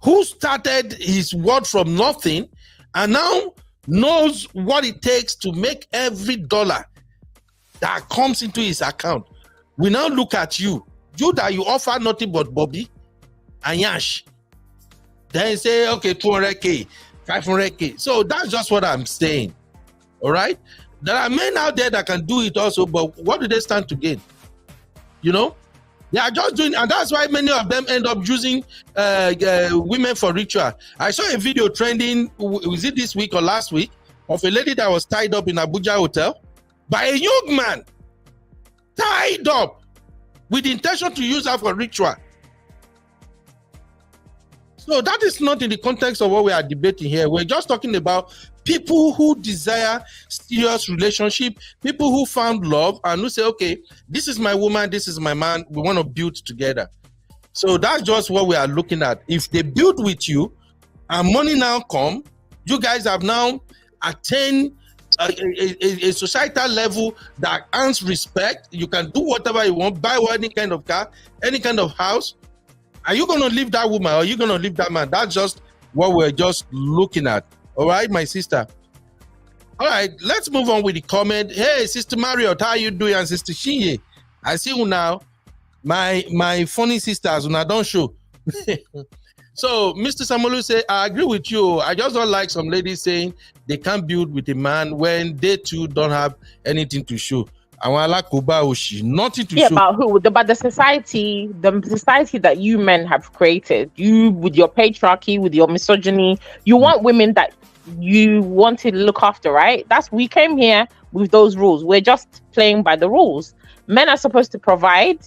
who started his world from nothing and now knows what it takes to make every dollar that comes into his account. We now look at you that you offer nothing but Bobby and Yash. Then say, okay, 200K, 500K. So that's just what I'm saying. All right? There are men out there that can do it also, but what do they stand to gain? You know? They are just doing, and that's why many of them end up using women for ritual. I saw a video trending, was it this week or last week, of a lady that was tied up in Abuja hotel by a young man, tied up with the intention to use her for ritual. So that is not in the context of what we are debating here. We're just talking about people who desire serious relationship, people who found love and who say, okay, this is my woman, this is my man, we want to build together. So that's just what we are looking at. If they build with you and money now come, you guys have now attained a societal level that earns respect. You can do whatever you want, buy any kind of car, any kind of house. Are you going to leave that woman or are you going to leave that man? That's just what we're just looking at. All right, my sister. All right, let's move on with the comment. Hey, Sister Marriott, how are you doing? And Sister Shinye, I see you now. My funny sisters, when I don't show. So, Mr. Samolu say, I agree with you. I just don't like some ladies saying they can't build with a man when they too don't have anything to show. Nothing to show. About who? About the society that you men have created. You, with your patriarchy, with your misogyny, you want women that you want to look after, right? We came here with those rules. We're just playing by the rules. Men are supposed to provide.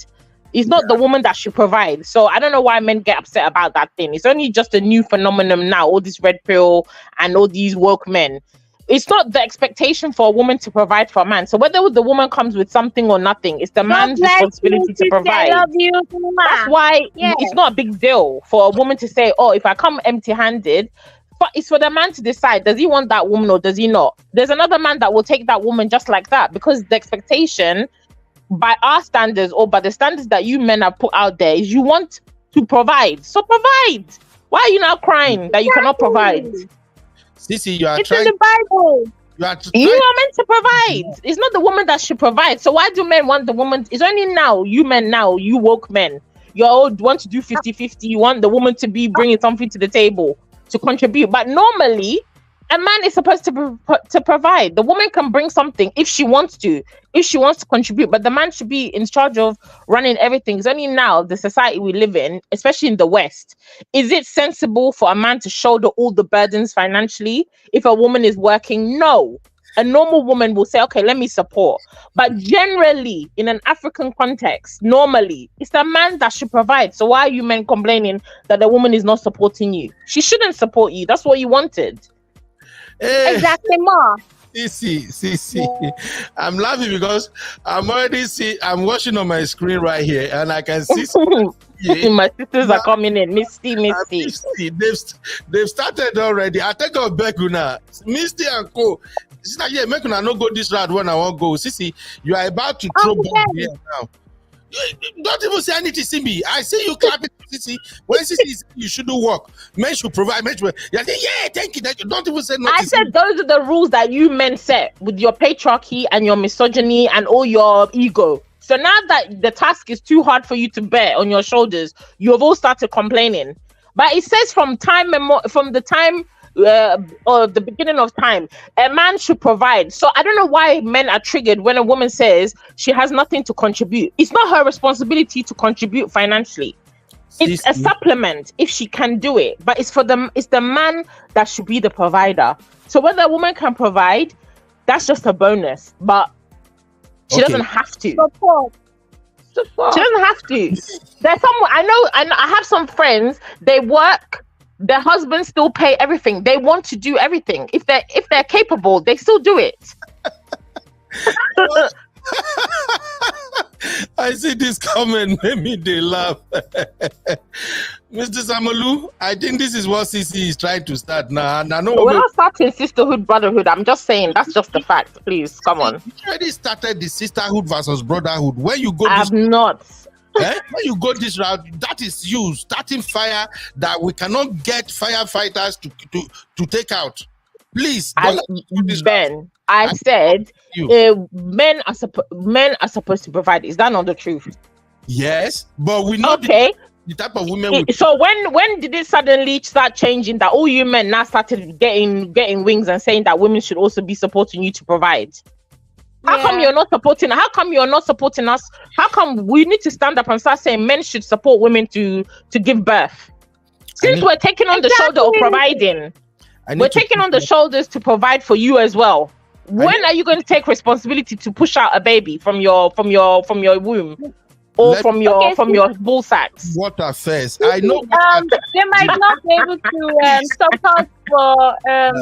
It's not the woman that should provide. So I don't know why men get upset about that thing. It's only just a new phenomenon now, all this red pill and all these woke men. It's not the expectation for a woman to provide for a man. So whether the woman comes with something or nothing, it's the man's responsibility to provide. That's why it's not a big deal for a woman to say, oh, if I come empty-handed, it's for the man to decide, does he want that woman or does he not? There's another man that will take that woman just like that, because the expectation by our standards or by the standards that you men have put out there is you want to provide. So provide. Why are you now crying that you cannot provide? Sissy, you are It's trying. in the Bible. You are You are meant to provide. It's not the woman that should provide. So why do men want the woman? It's only now, you men now, you woke men. You all want to do 50-50. You want the woman to be bringing something to the table to contribute. But normally, a man is supposed to provide. The woman can bring something if she wants to contribute. But the man should be in charge of running everything. It's only now, the society we live in, especially in the West, is it sensible for a man to shoulder all the burdens financially if a woman is working? No. A normal woman will say, okay, let me support. But generally, in an African context, normally, it's the man that should provide. So why are you men complaining that the woman is not supporting you? She shouldn't support you. That's what you wanted. Hey, Exactly, ma. see. I'm laughing because I'm watching on my screen right here, and I can see My sisters are coming in. Misty. They've started already. I take a Beguna, Misty and Co. Sister, yeah, make una no go this route when I want go. Sissy, you are about to throw bomb here now. Don't even say anything, Simbi. I see you clapping, Sissy. When Sissy is, you shouldn't work. Men should provide. Men should. Yeah, thank you. Don't even say nothing. I said those are the rules that you men set with your patriarchy and your misogyny and all your ego. So now that the task is too hard for you to bear on your shoulders, you have all started complaining. But it says from the time or the beginning of time, a man should provide. So I don't know why men are triggered when a woman says she has nothing to contribute. It's not her responsibility to contribute financially. It's a supplement if she can do it, but it's the man that should be the provider. So whether a woman can provide, that's just a bonus, but she doesn't have to. Support. She doesn't have to. There's someone I know I have some friends, they work, their husbands still pay everything. They want to do everything. If they're capable, they still do it. I see this comment, maybe they laugh. Mr. Samalu, I think this is what CC is trying to start now. And I know we're not starting sisterhood, brotherhood. I'm just saying that's just the fact. Please, come on. You already started the sisterhood versus brotherhood. When you go, I have not. When you go this route, that is you starting fire that we cannot get firefighters to take out. Please, Ben. I said men are supposed to provide. Is that not the truth? Yes, but we know the type of women. So when did it suddenly start changing that all you men now started getting wings and saying that women should also be supporting you to provide? How come you're not supporting? How come you're not supporting us? How come we need to stand up and start saying men should support women to give birth? Since we're taking on the shoulder of providing, we're taking on the shoulders to provide for you as well. When are you going to take responsibility to push out a baby from your womb or from your bull sacks? What affairs? I know. They might not be able to support for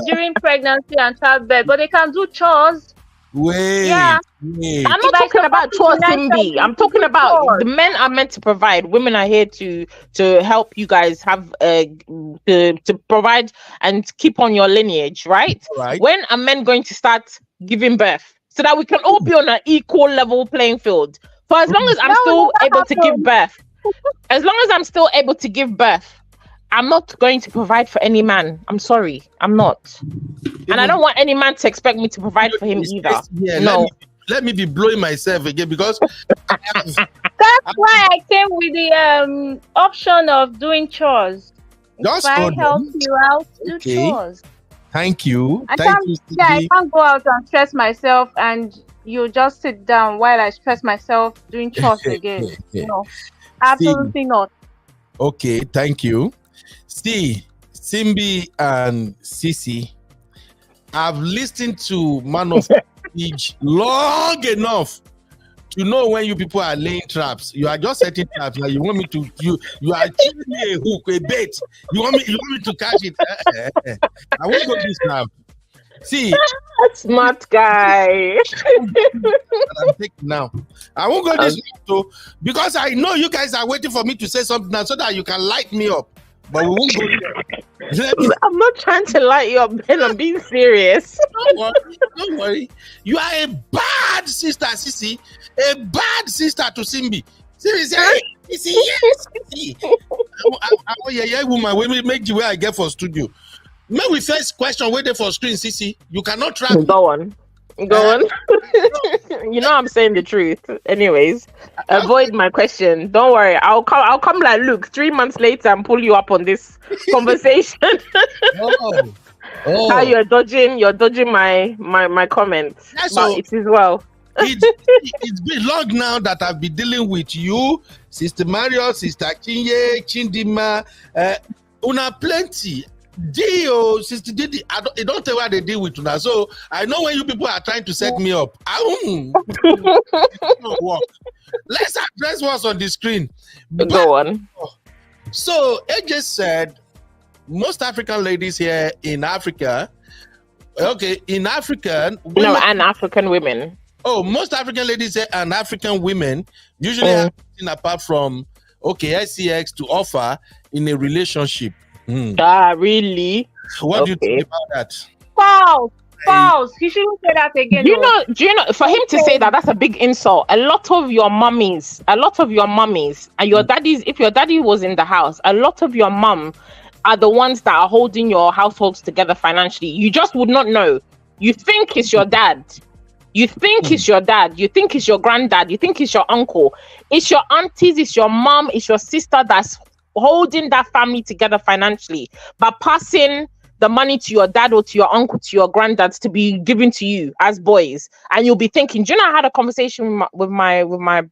during pregnancy and childbirth, but they can do chores. Wait. I'm not talking about chores, Simbi. I'm talking about the men are meant to provide. Women are here to help you guys have to provide and keep on your lineage, right? When are men going to start giving birth so that we can all be on an equal level playing field? For as long as I'm still able to give birth, I'm not going to provide for any man. I'm sorry, I'm not. And I don't want any man to expect me to provide for him either. No. Let me be blowing myself again because that's why I came with the option of doing chores. If I help you out, do chores. Thank you. I can't go out and stress myself and you just sit down while I stress myself doing chores again. No, absolutely not. Okay, thank you. See, Simbi and Sisi, I've listened to Man of Speech long enough to know when you people are laying traps. You are just setting traps. Like you want me to you are giving me a hook, a bait. You want me to catch it. I won't go this trap. See, smart guy. I'm taking now. I won't go this too because I know you guys are waiting for me to say something now so that you can light me up. But we won't go there. I'm not trying to light you up, Ben. I'm being serious. Don't worry. You are a bad sister, Sisi. A bad sister to Simbi. Seriously, Sisi, yes, Sisi. I woman. We make the way I get for studio. May we first question where they for screen, Sisi. You cannot track. Go on. You know I'm saying the truth. Anyways, avoid my question. Don't worry. I'll come like Luke 3 months later and pull you up on this conversation. How you're dodging my comments. Yeah, so but it is well. It's been long now that I've been dealing with you, Sister Mario, Sister Kinye, Chindima, una plenty. Dio, Sister Didi, I don't tell what they deal with now. So I know when you people are trying to set me up. Let's address what's on the screen. Go on. So AJ said most African ladies here in Africa, and African women. Oh, most African ladies here and African women usually have nothing apart from SCX to offer in a relationship. Really? What do you think about that? False. He shouldn't say that again. Do you know? For him to say that, that's a big insult. A lot of your mummies, and your daddies. If your daddy was in the house, a lot of your mum are the ones that are holding your households together financially. You just would not know. You think it's your dad. You think it's your dad. You think it's your granddad. You think it's your uncle. It's your aunties. It's your mom. It's your sister that's holding that family together financially by passing the money to your dad or to your uncle, to your granddads to be given to you as boys. And you'll be thinking, do you know, I had a conversation with my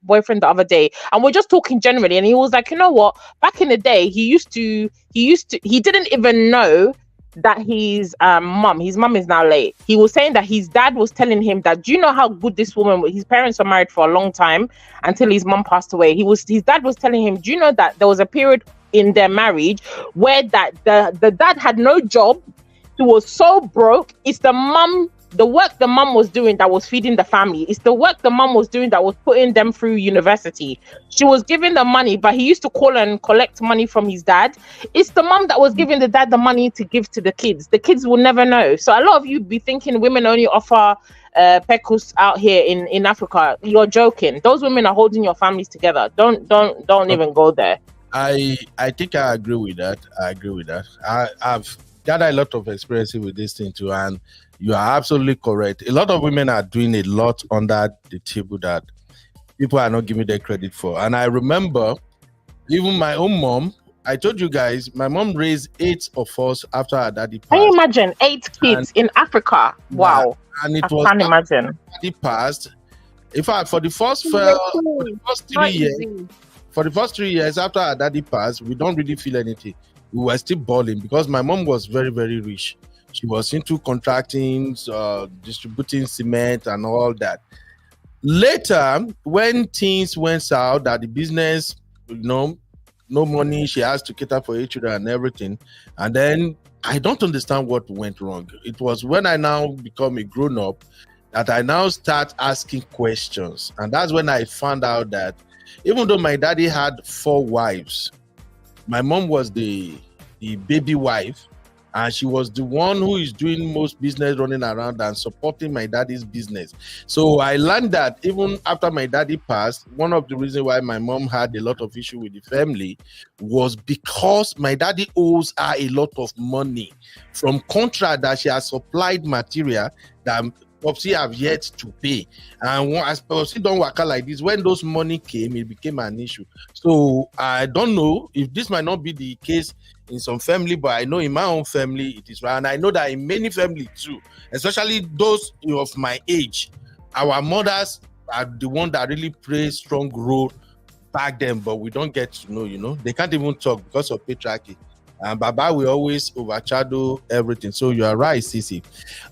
boyfriend the other day, and we're just talking generally, and he was like, you know what, back in the day, he didn't even know that his mum is now late. He was saying that his dad was telling him that, do you know how good this woman was? His parents were married for a long time until his mum passed away. His dad was telling him, do you know that there was a period in their marriage where that the dad had no job, he was so broke. It's the work the mum was doing that was feeding the family. It's the work the mum was doing that was putting them through university. She was giving the money, but he used to call and collect money from his dad. It's the mum that was giving the dad the money to give to the kids. The kids will never know. So a lot of you be thinking women only offer pecus out here in Africa. You're joking. Those women are holding your families together. Don't even go there. I think I agree with that. I've got a lot of experience with this thing too, and you are absolutely correct. A lot of women are doing a lot under the table that people are not giving their credit for. And I remember even my own mom, I told you guys, my mom raised 8 of us after her daddy passed. Can you imagine 8 kids in Africa? Wow. And it I was can't imagine. Daddy passed. In fact, for the first 3 years after her daddy passed, we don't really feel anything. We were still balling because my mom was very, very rich. She was into contracting, distributing cement and all that. Later, when things went south, that the business, no money, she has to cater for each other and everything. And then I don't understand what went wrong. It was when I now become a grown-up that I now start asking questions. And that's when I found out that even though my daddy had 4 wives, my mom was the baby wife, and she was the one who is doing most business, running around and supporting my daddy's business. So I learned that even after my daddy passed, one of the reasons why my mom had a lot of issue with the family was because my daddy owes her a lot of money from contract that she has supplied material that Popsy have yet to pay. And as Popsy don't work out like this, when those money came, it became an issue. So I don't know if this might not be the case in some family, but I know in my own family it is right. And I know that in many families too, especially those of my age, our mothers are the one that really play strong role back then, but we don't get to know, they can't even talk because of patriarchy. And Baba will always overshadow everything. So you are right, Sisi.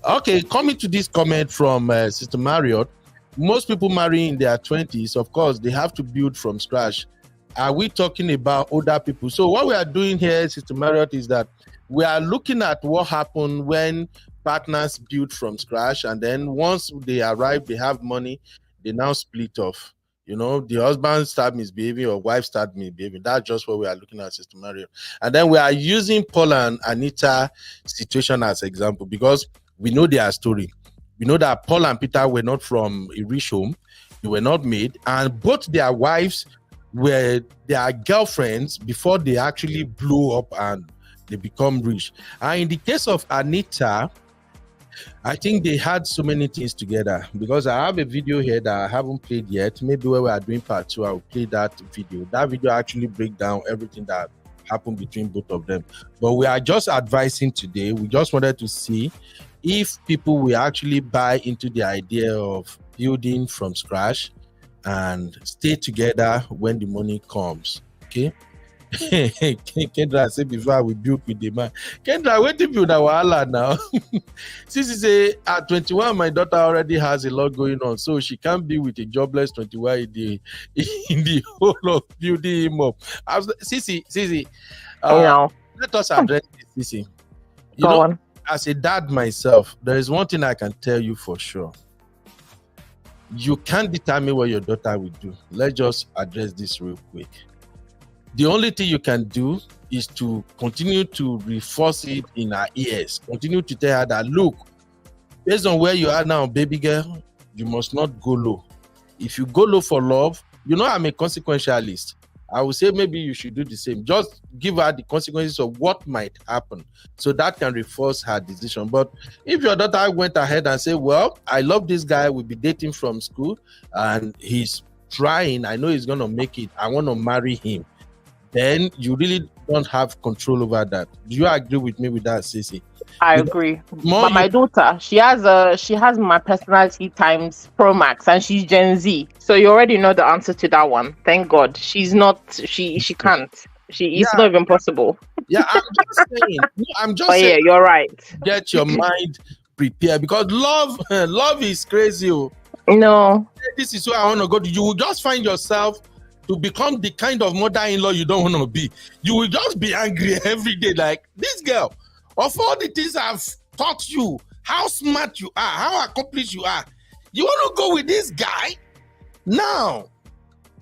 Okay, coming to this comment from Sister Marriott, most people marry in their 20s. Of course, they have to build from scratch. Are we talking about older people? So what we are doing here, Sister Marriott, is that we are looking at what happened when partners build from scratch, and then once they arrive, they have money, they now split off. You know, the husband start misbehaving or wife start misbehaving. That's just what we are looking at, Sister Mario. And then we are using Paul and Anita situation as example because we know their story. We know that Paul and Peter were not from a rich home. They were not made. And both their wives were their girlfriends before they actually blew up and they become rich. And in the case of Anita, I think they had so many things together because I have a video here that I haven't played yet. Maybe when we are doing part 2, I will play that video. That video actually breaks down everything that happened between both of them. But we are just advising today. We just wanted to see if people will actually buy into the idea of building from scratch and stay together when the money comes. Okay. Kendra said before we build with the man. Kendra, wait to build our Allah now. Sissy say at 21, my daughter already has a lot going on, so she can't be with a jobless 21 in the whole of building him up. Sissy, let us address this, Sissy. You know, on. As a dad myself, there is one thing I can tell you for sure. You can't determine what your daughter will do. Let's just address this real quick. The only thing you can do is to continue to reinforce it in her ears. Continue to tell her that, look, based on where you are now, baby girl, you must not go low. If you go low for love, you know I'm a consequentialist. I would say maybe you should do the same. Just give her the consequences of what might happen so that can reinforce her decision. But if your daughter went ahead and said, well, I love this guy, we'll be dating from school, and he's trying, I know he's going to make it, I want to marry him, then you really don't have control over that. Do you agree with me with that, Sissy? I agree. But my daughter, she has my personality times Pro Max, and she's Gen Z. So you already know the answer to that one. Thank God. She's not. She can't. It's not even possible. Yeah, I'm just saying. Yeah, you're right. Get your mind prepared because love is crazy. No. This is where I want to go to. You will just find yourself to become the kind of mother-in-law you don't want to be. You will just be angry every day, like this girl. Of all the things I've taught you, how smart you are, how accomplished you are, you want to go with this guy? Now,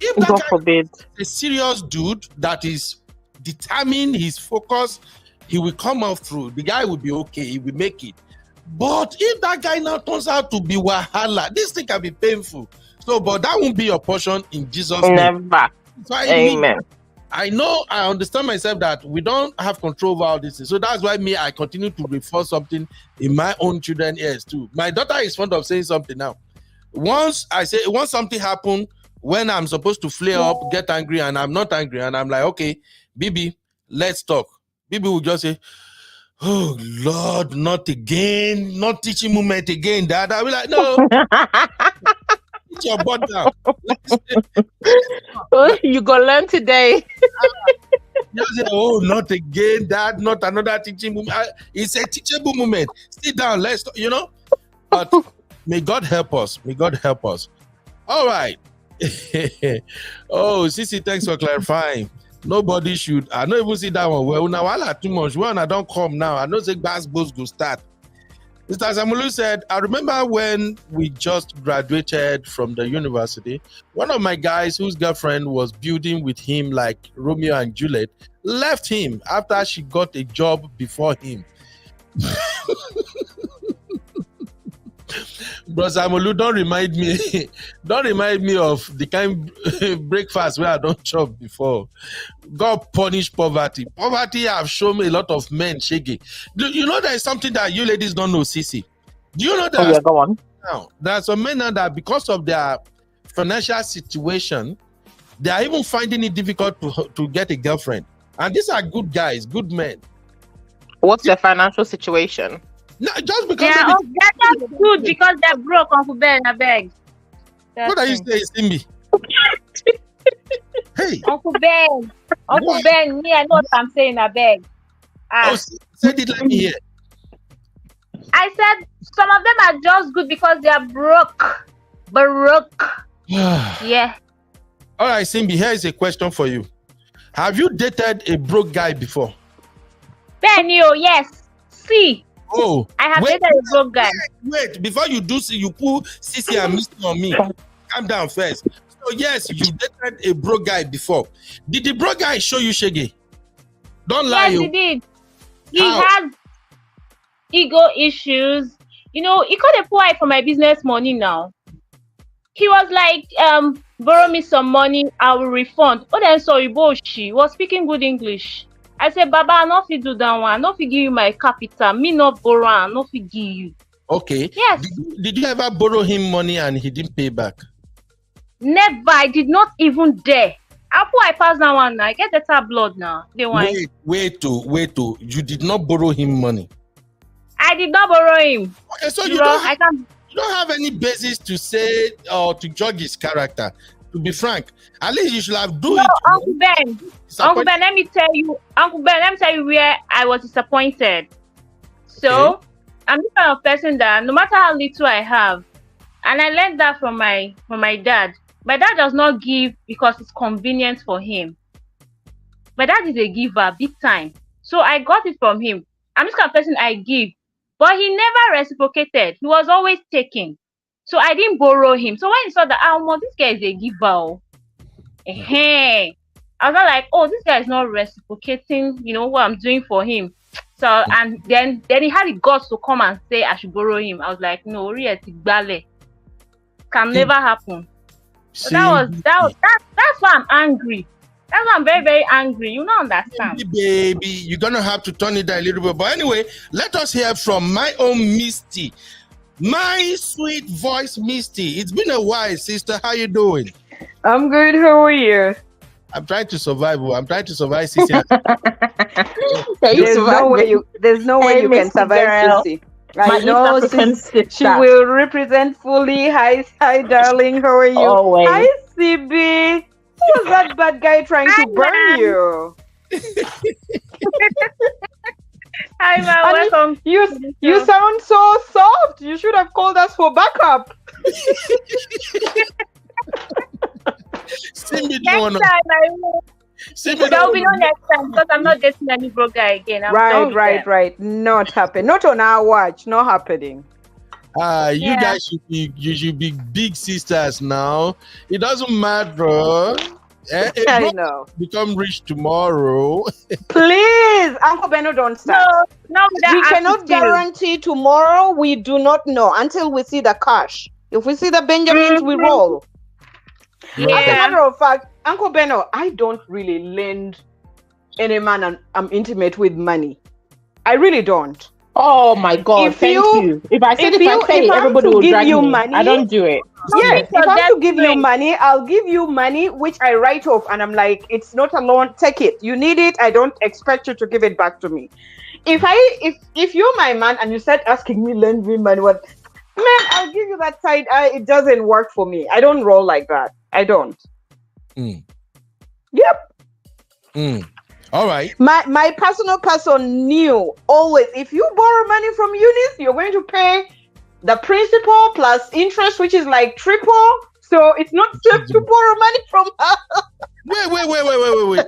if that God guy forbid. is a serious dude that is determined, his focus, he will come out through. The guy will be okay, he will make it. But if that guy now turns out to be wahala, this thing can be painful. So, but that won't be your portion in Jesus' name. Never. So Amen. I know, I understand myself that we don't have control over all this. So that's why I continue to reinforce something in my own children's ears too. My daughter is fond of saying something now. Once something happen, when I'm supposed to flare up, get angry, and I'm not angry, and I'm like, okay, Bibi, let's talk. Bibi will just say, oh Lord, not again, not teaching moment again, Dad. I'll be like, no. Put your butt down. You go learn today. You say, oh, not again, Dad, not another teaching moment. It's a teachable moment. Sit down, let's talk, But may God help us. May God help us. All right. Oh, Sissy, thanks for clarifying. Nobody should. I don't even see that one. Well, now I too much. Well, I don't come now. I know say basketballs go start. Mr. Samulu said, I remember when we just graduated from the university, one of my guys whose girlfriend was building with him like Romeo and Juliet left him after she got a job before him. Bro Samulu, don't remind me of the kind of breakfast where I don't chop before. God punish poverty. Poverty have shown me a lot of men shaky. You know there is something that you ladies don't know, Sissy? Do you know that? Go on. Now, there are some men now that because of their financial situation, they are even finding it difficult to get a girlfriend. And these are good guys, good men. What's their financial situation? No, just because they're just good because they're broke, Uncle Ben, I beg. What are you saying, Simbi? Hey, Uncle Ben, me, I know what I'm saying, I beg. Say it, let me hear. I said some of them are just good because they are broke. Yeah. All right, Simbi, here is a question for you. Have you dated a broke guy before? Ben, yes. See. Oh, I have dated a broke guy. Wait, before you do, you pull Sissy and Mr. on me. Calm down first. So yes, you dated a bro guy before. Did the bro guy show you shege? Don't lie. Yes, he did. He How? had ego issues. You know, he could apply for my business money now. He was like, borrow me some money, I will refund. Oh, then sorry, Boshi was speaking good English. I said, Baba, I not fit do that one. I not fit give you my capital. Me not borrow, I not fit give you. Okay. Yes. Did you ever borrow him money and he didn't pay back? Never. I did not even dare. After I pass that one now, I get better blood now. They want. Wait. You did not borrow him money. I did not borrow him. Okay, so You you know, don't have any basis to say or to judge his character. To be frank, at least you should have do No, it. Uncle Ben, let me tell you where I was disappointed. So, Okay. I'm the kind of person that no matter how little I have, and I learned that from my dad. My dad does not give because it's convenient for him. My dad is a giver, big time. So I got it from him. I'm this kind of person, I give. But he never reciprocated. He was always taking. So I didn't borrow him. So when he saw that, this guy is a giver. Hey, I was not like, this guy is not reciprocating, what I'm doing for him. So, and then he had the guts to come and say I should borrow him. I was like, no, really, can never happen. So that's why I'm angry. That's why I'm very, very angry. You don't understand. Baby, you're gonna have to turn it down a little bit. But anyway, let us hear from my own Misty. My sweet voice, Misty. It's been a while, sister. How you doing? I'm good. How are you? I'm trying to survive. I'm trying to survive, sister. There's no way you can survive, Sissy. I know she will represent fully. Hi, darling. How are you? Always. Hi, CB. Who was that bad guy trying to burn you? Hi, ma. Welcome. You sound so soft. You should have called us for backup. Next time I will. There will be no next time because I'm not dating any broke guy again. Right. Not happening. Not on our watch. Not happening. You guys should be big sisters now. It doesn't matter. I know. Become rich tomorrow. Please, Uncle Beno, don't start. No, we cannot guarantee tomorrow. We do not know until we see the cash. If we see the Benjamins, we roll. Yeah. As a matter of fact, Uncle Beno, I don't really lend any man I'm intimate with money. I really don't. Oh my God! Thank you. If I say it, everybody will drag me. Money, I don't do it. Yes, if I'm to give you money, I'll give you money which I write off, and I'm like, it's not a loan. Take it. You need it. I don't expect you to give it back to me. If you're my man and you start asking me lend me money, what? Man, I'll give you that side. It doesn't work for me. I don't roll like that. I don't. Yep. All right. My personal person knew always, if you borrow money from Eunice, you're going to pay the principal plus interest, which is like triple. So it's not safe to borrow money from her. Wait.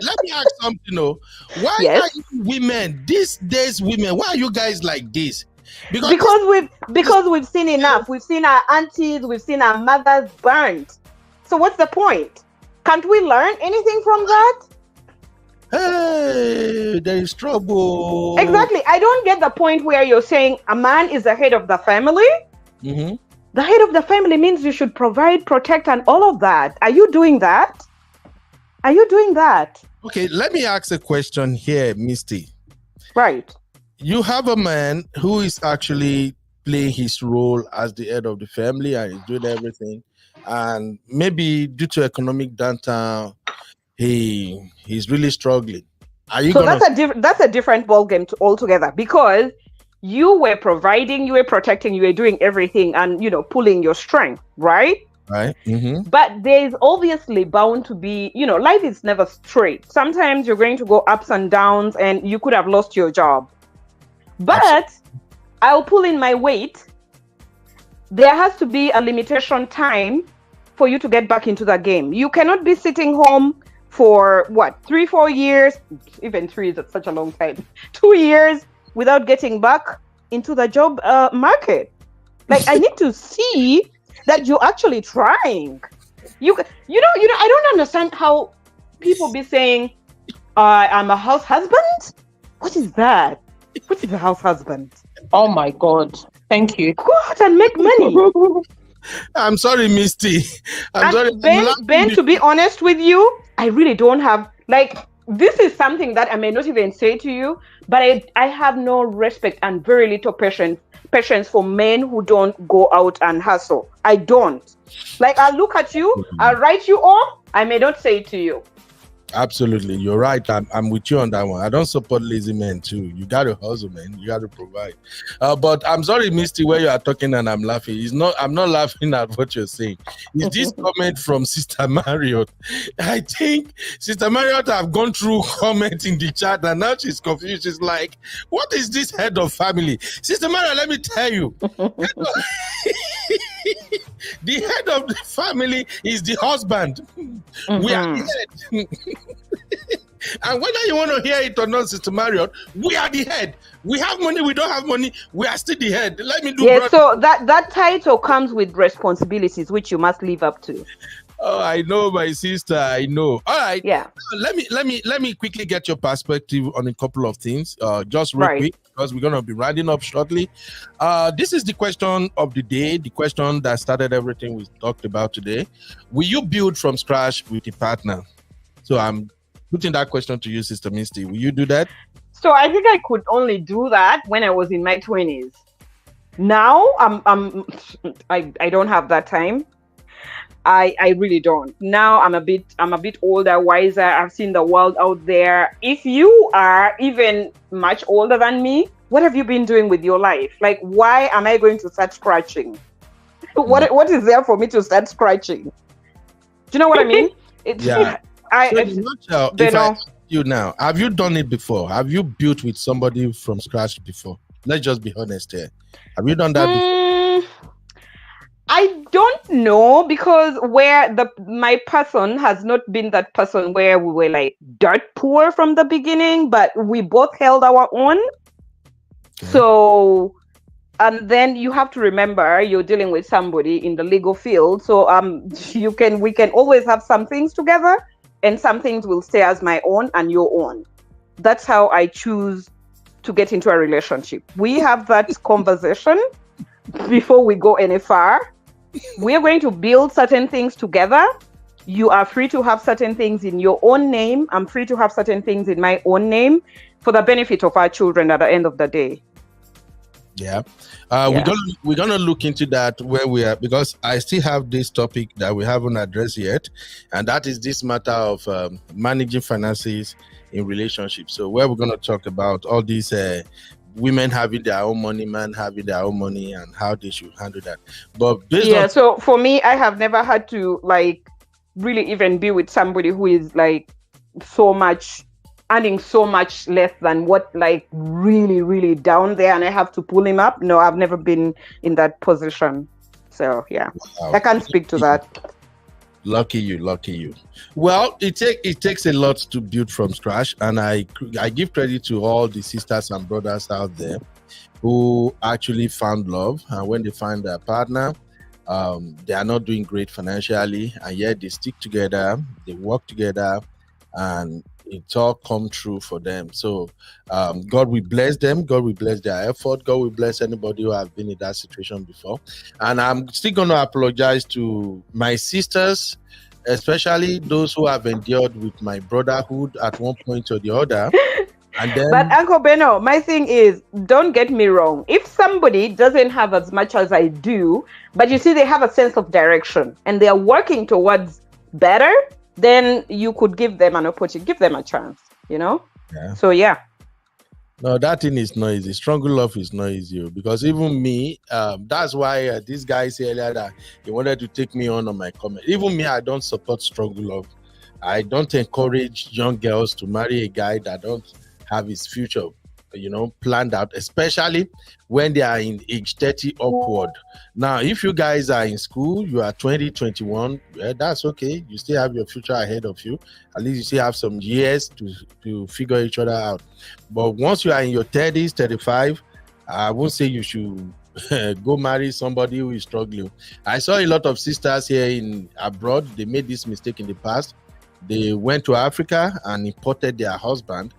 Let me ask something though. Why are you women, these days women, why are you guys like this? Because we've seen enough. We've seen our aunties, we've seen our mothers burned. So what's the point? Can't we learn anything from that? Hey, there is trouble. Exactly. I don't get the point where you're saying a man is the head of the family. Mm-hmm. The head of the family means you should provide, protect, and all of that. Are you doing that? Okay, let me ask a question here, Misty. Right. You have a man who is actually playing his role as the head of the family and he's doing everything. And maybe due to economic downturn, he's really struggling. That's a different ballgame altogether, because you were providing, you were protecting, you were doing everything and, pulling your strength, right? Right. Mm-hmm. But there's obviously bound to be, life is never straight. Sometimes you're going to go ups and downs and you could have lost your job. But absolutely. I'll pull in my weight. There has to be a limitation time for you to get back into the game. You cannot be sitting home for 3-4 years, even 3 is such a long time, 2 years without getting back into the job market. Like, I need to see that you're actually trying. I don't understand how people be saying, I'm a house husband. What is that? What is a house husband? Oh my God. Thank you. Go out and make money. I'm sorry, Misty. I'm And sorry. Ben, to be honest with you, I really don't have, like, this is something that I may not even say to you, but I have no respect and very little patience for men who don't go out and hustle. I don't. Like, I'll look at you, I'll write you off, I may not say it to you. Absolutely, you're right. I'm with you on that one. I don't support lazy men too. You got to hustle, man. You got to provide. But I'm sorry, Misty, where you are talking and I'm laughing. I'm not laughing at what you're saying. Is this comment from Sister Marriott? I think Sister Marriott have gone through comment in the chat and now she's confused. She's like, "What is this head of family?" Sister Marriott, let me tell you. The head of the family is the husband. We are the head. And whether you want to hear it or not, Sister Marriott, we are the head. We have money, we don't have money, we are still the head. Let me do. Yeah, so that title comes with responsibilities which you must live up to. Oh, I know, my sister. I know. All right. Yeah. Let me quickly get your perspective on a couple of things. Just real quick, because we're gonna be rounding up shortly. This is the question of the day, the question that started everything we talked about today. Will you build from scratch with a partner? So I'm putting that question to you, Sister Misty. Will you do that? So I think I could only do that when I was in my 20s. Now I don't have that time. I really don't. Now I'm a bit older, wiser. I've seen the world out there. If you are even much older than me, what have you been doing with your life? Like, why am I going to start scratching? What is there for me to start scratching? Do you know what I mean? If I ask you now, have you done it before? Have you built with somebody from scratch before? Let's just be honest here. Have you done that before? I don't know, because my person has not been that person where we were like dirt poor from the beginning, but we both held our own. Okay. So, and then you have to remember you're dealing with somebody in the legal field. So we can always have some things together and some things will stay as my own and your own. That's how I choose to get into a relationship. We have that conversation before we go any far. We are going to build certain things together. You are free to have certain things in your own name. I'm free to have certain things in my own name for the benefit of our children at the end of the day. Yeah. We're gonna look into that where we are, because I still have this topic that we haven't addressed yet, and that is this matter of managing finances in relationships. So where we're gonna talk about all these women having their own money, men having their own money, and how they should handle that. But so for me, I have never had to like really even be with somebody who is like earning so much less than what, like, really, really down there, and I have to pull him up. No, I've never been in that position. So yeah, wow. I can't speak to that. Lucky you. Well, it takes a lot to build from scratch, and I give credit to all the sisters and brothers out there who actually found love, and when they find their partner, they are not doing great financially, and yet they stick together, they work together, and it's all come true for them. So God will bless them. God will bless their effort. God will bless anybody who has been in that situation before. And I'm still going to apologize to my sisters, especially those who have endured with my brotherhood at one point or the other. And then, but Uncle Beno, my thing is, don't get me wrong. If somebody doesn't have as much as I do, but you see they have a sense of direction and they are working towards better, then you could give them an opportunity, give them a chance, you know? Yeah. So, yeah. No, that thing is not easy. Strong love is not easy, because even me, that's why this guy said earlier that he wanted to take me on my comment. Even me, I don't support strong love. I don't encourage young girls to marry a guy that don't have his future, planned out, especially when they are in age 30 upward. Now, if you guys are in school, you are 20, 21, that's okay. You still have your future ahead of you. At least you still have some years to figure each other out. But once you are in your 30s, 35, I won't say you should go marry somebody who is struggling. I saw a lot of sisters here in abroad. They made this mistake in the past. They went to Africa and imported their husband.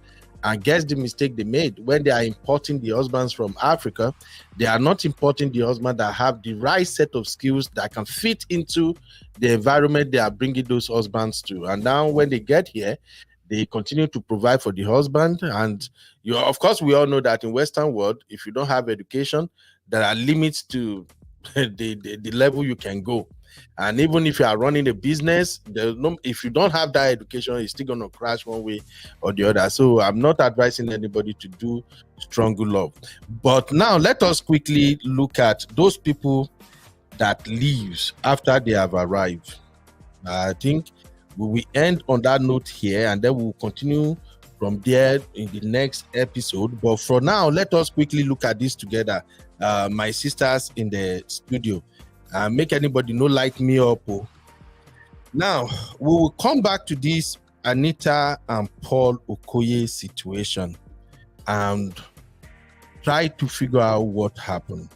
And guess the mistake they made. When they are importing the husbands from Africa, they are not importing the husband that have the right set of skills that can fit into the environment they are bringing those husbands to. And now when they get here, they continue to provide for the husband. And of course, we all know that in Western world, if you don't have education, there are limits to the level you can go. And even if you are running a business, if you don't have that education, it's still going to crash one way or the other. So I'm not advising anybody to do struggle love. But now let us quickly look at those people that leaves after they have arrived. I think we will end on that note here, and then we'll continue from there in the next episode. But for now, let us quickly look at this together. My sisters in the studio. Make anybody no light me up. Oh. Now, we will come back to this Anita and Paul Okoye situation and try to figure out what happened.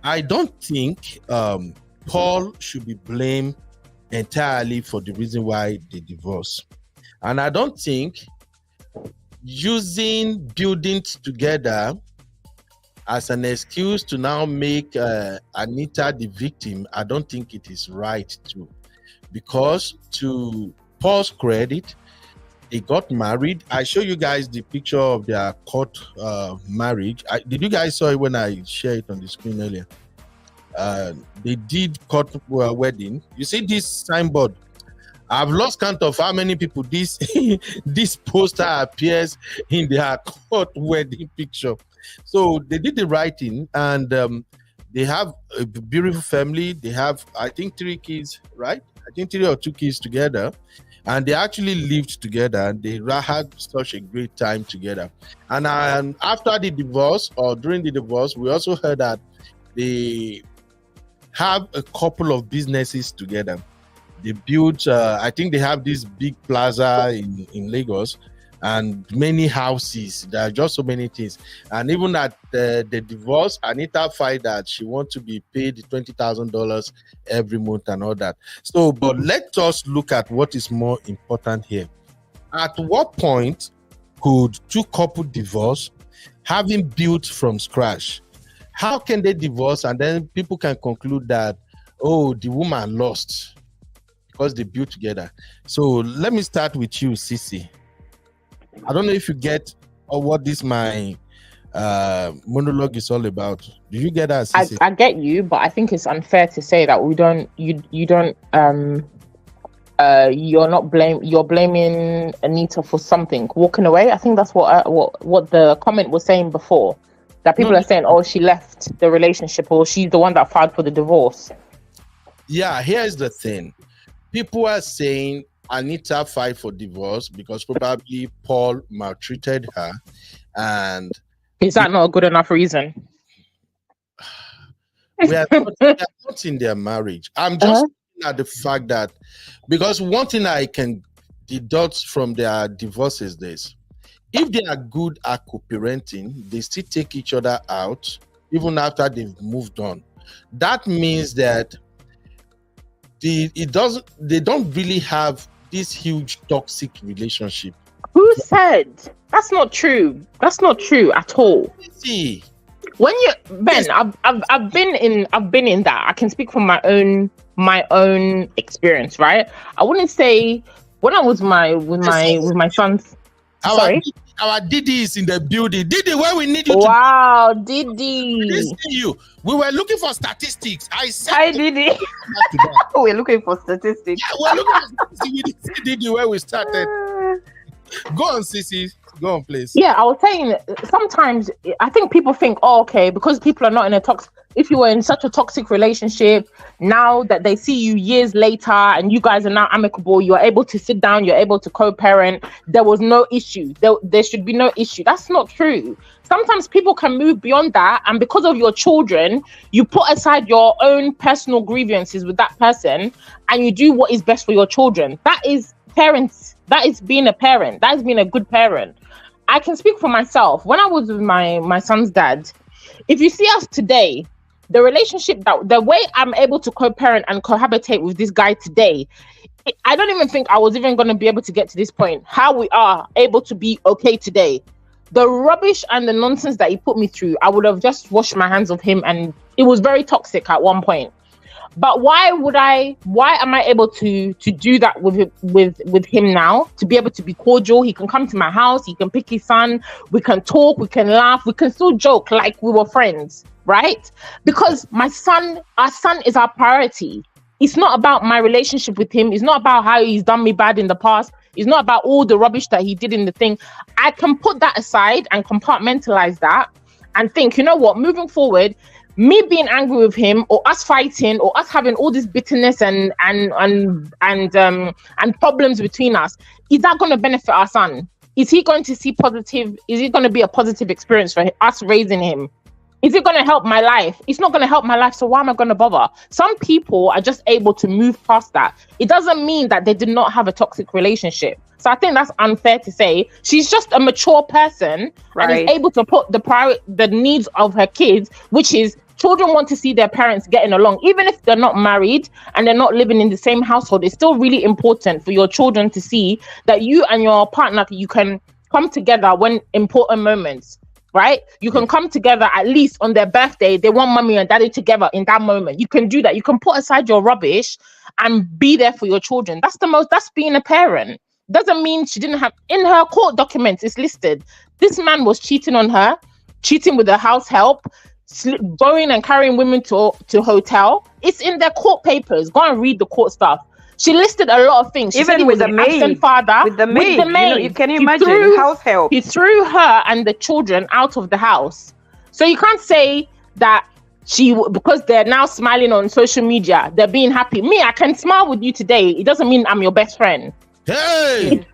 I don't think Paul should be blamed entirely for the reason why they divorced. And I don't think using buildings together as an excuse to now make Anita the victim, I don't think it is right to. Because to Paul's credit, they got married. I show you guys the picture of their court marriage. Did you guys saw it when I shared it on the screen earlier? They did court wedding. You see this signboard? I've lost count of how many people this this poster appears in their court wedding picture. So they did the writing, and they have a beautiful family. They have, I think, 3 kids, right? I think 3 or 2 kids together, and they actually lived together. They had such a great time together. And after the divorce, or during the divorce, we also heard that they have a couple of businesses together. They built, I think they have this big plaza in Lagos, and many houses. There are just so many things. And even at the divorce, Anita filed that she wants to be paid $20,000 every month and all that. So, but let us look at what is more important here. At what point could 2 couples divorce, having built from scratch? How can they divorce and then people can conclude that, oh, the woman lost because they built together? So let me start with you, Sisi. I don't know if you get or what this my monologue is all about. Do you get that, Sisi? I get you, but I think it's unfair to say that you're blaming Anita for something, walking away. I think that's what the comment was saying before, that people are saying, oh, she left the relationship, or she's the one that filed for the divorce. Yeah, here's the thing. People are saying Anita filed for divorce because probably Paul maltreated her. And is that not a good enough reason? We are not in their marriage. I'm just looking at the fact that, because one thing I can deduct from their divorces is, if they are good at co-parenting, they still take each other out even after they've moved on. That means that they don't really have this huge toxic relationship. Who said? That's not true. That's not true at all. See, when you Ben, I've been in that. I can speak from my own experience, right? I wouldn't say when I was with my sons. Sorry. Our Didi is in the building. Didi, where we need you. Wow, Didi. You. We were looking for statistics. I said, hi, Didi. We're looking for statistics. Yeah, we're looking for statistics. We didn't see Didi where we started. Go on, Sisi. Go on, please. Yeah, I was saying sometimes I think people think, oh, okay, because people are not in a toxic. If you were in such a toxic relationship, now that they see you years later and you guys are now amicable, you're able to sit down, you're able to co-parent, there was no issue. There should be no issue. That's not true. Sometimes people can move beyond that, and because of your children, you put aside your own personal grievances with that person and you do what is best for your children. That is parents. That is being a parent. That is being a good parent. I can speak for myself. When I was with my son's dad, if you see us today, the relationship, that the way I'm able to co-parent and cohabitate with this guy today, I don't even think I was even going to be able to get to this point. How we are able to be okay today. The rubbish and the nonsense that he put me through, I would have just washed my hands of him, and it was very toxic at one point. But why am I able to do that with him now? To be able to be cordial, he can come to my house, he can pick his son, we can talk, we can laugh, we can still joke like we were friends, right? Because our son is our priority. It's not about my relationship with him. It's not about how he's done me bad in the past. It's not about all the rubbish that he did in the thing. I can put that aside and compartmentalize that and think, you know what, moving forward, me being angry with him, or us fighting, or us having all this bitterness and problems between us, is that going to benefit our son? Is he going to see positive? Is it going to be a positive experience for us raising him? Is it going to help my life? It's not going to help my life, so why am I going to bother? Some people are just able to move past that. It doesn't mean that they did not have a toxic relationship. So I think that's unfair to say. She's just a mature person and is able to put the needs of her kids, which is children want to see their parents getting along. Even if they're not married and they're not living in the same household, it's still really important for your children to see that you and your partner, you can come together when important moments. Right? You can come together at least on their birthday. They want mommy and daddy together in that moment. You can do that. You can put aside your rubbish and be there for your children. That's being a parent. Doesn't mean she didn't have, in her court documents, it's listed. This man was cheating on her, cheating with the house help, going and carrying women to hotel. It's in their court papers. Go and read the court stuff. She listed a lot of things. She even with the maid, father, with the maid, you can imagine house help. He threw her and the children out of the house. So you can't say that because they're now smiling on social media, they're being happy. Me, I can smile with you today. It doesn't mean I'm your best friend. Hey.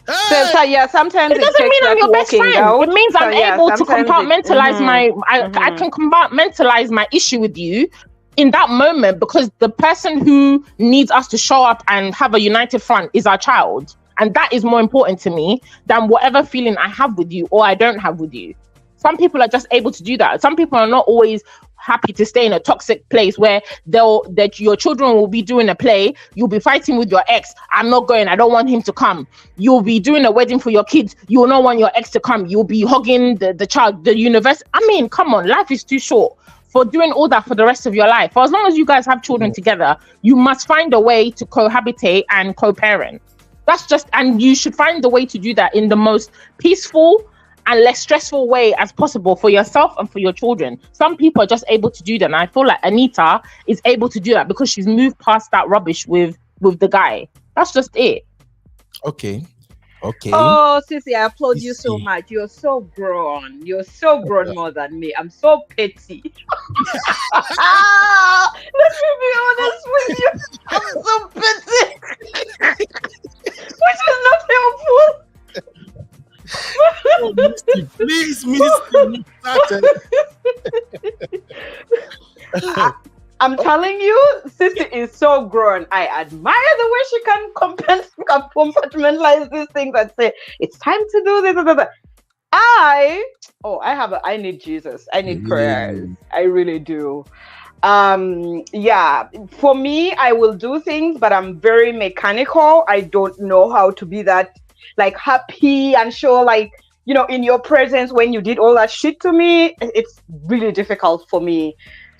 So yeah, sometimes it doesn't mean I'm your best friend. It means I'm able to compartmentalize I can compartmentalize my issue with you in that moment, because the person who needs us to show up and have a united front is our child. And that is more important to me than whatever feeling I have with you or I don't have with you. Some people are just able to do that. Some people are not always happy to stay in a toxic place where your children will be doing a play. You'll be fighting with your ex. I'm not going. I don't want him to come. You'll be doing a wedding for your kids. You will not want your ex to come. You'll be hugging the child, the universe. I mean, come on. Life is too short for doing all that for the rest of your life. For as long as you guys have children together, you must find a way to cohabitate and co-parent. And you should find the way to do that in the most peaceful and less stressful way as possible for yourself and for your children. Some people are just able to do that. And I feel like Anita is able to do that because she's moved past that rubbish with the guy. That's just it. Okay. Oh, Sissy, I applaud you so much. You're so grown. You're so grown more than me. I'm so petty. Let me be honest with you. I'm so petty. Which is not helpful. Oh, Misty, please, Misty. I'm telling you, Sissy is so grown. I admire the way she can compartmentalize these things and say, it's time to do this. I need Jesus. I need prayers. I really do. Yeah, for me, I will do things, but I'm very mechanical. I don't know how to be that like happy and show like, you know, in your presence when you did all that shit to me. It's really difficult for me.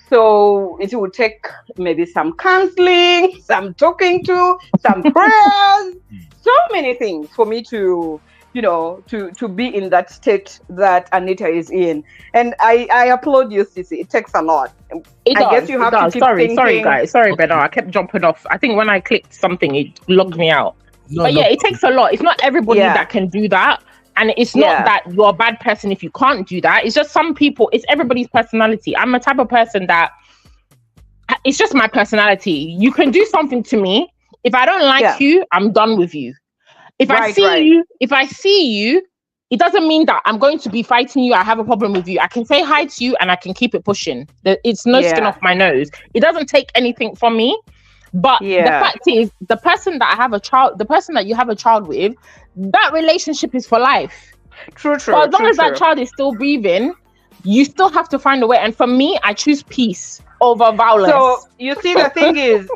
So it would take maybe some counseling, some talking to, some prayers, so many things for me to, you know, to be in that state that Anita is in. And I applaud you, Sissy. It takes a lot. I guess you have to keep thinking. Sorry, guys. Sorry, Bernard. I kept jumping off. I think when I clicked something, it logged me out. It takes a lot. It's not everybody that can do that. And it's not that you're a bad person if you can't do that. It's just some people, it's everybody's personality. I'm a type of person that, it's just my personality. You can do something to me. If I don't like you, I'm done with you. If I see you, it doesn't mean that I'm going to be fighting you. I have a problem with you. I can say hi to you and I can keep it pushing. It's no skin off my nose. It doesn't take anything from me. But the fact is, the person that you have a child with, that relationship is for life. True. So as long as that child is still breathing, you still have to find a way. And for me, I choose peace over violence. So you see, the thing is,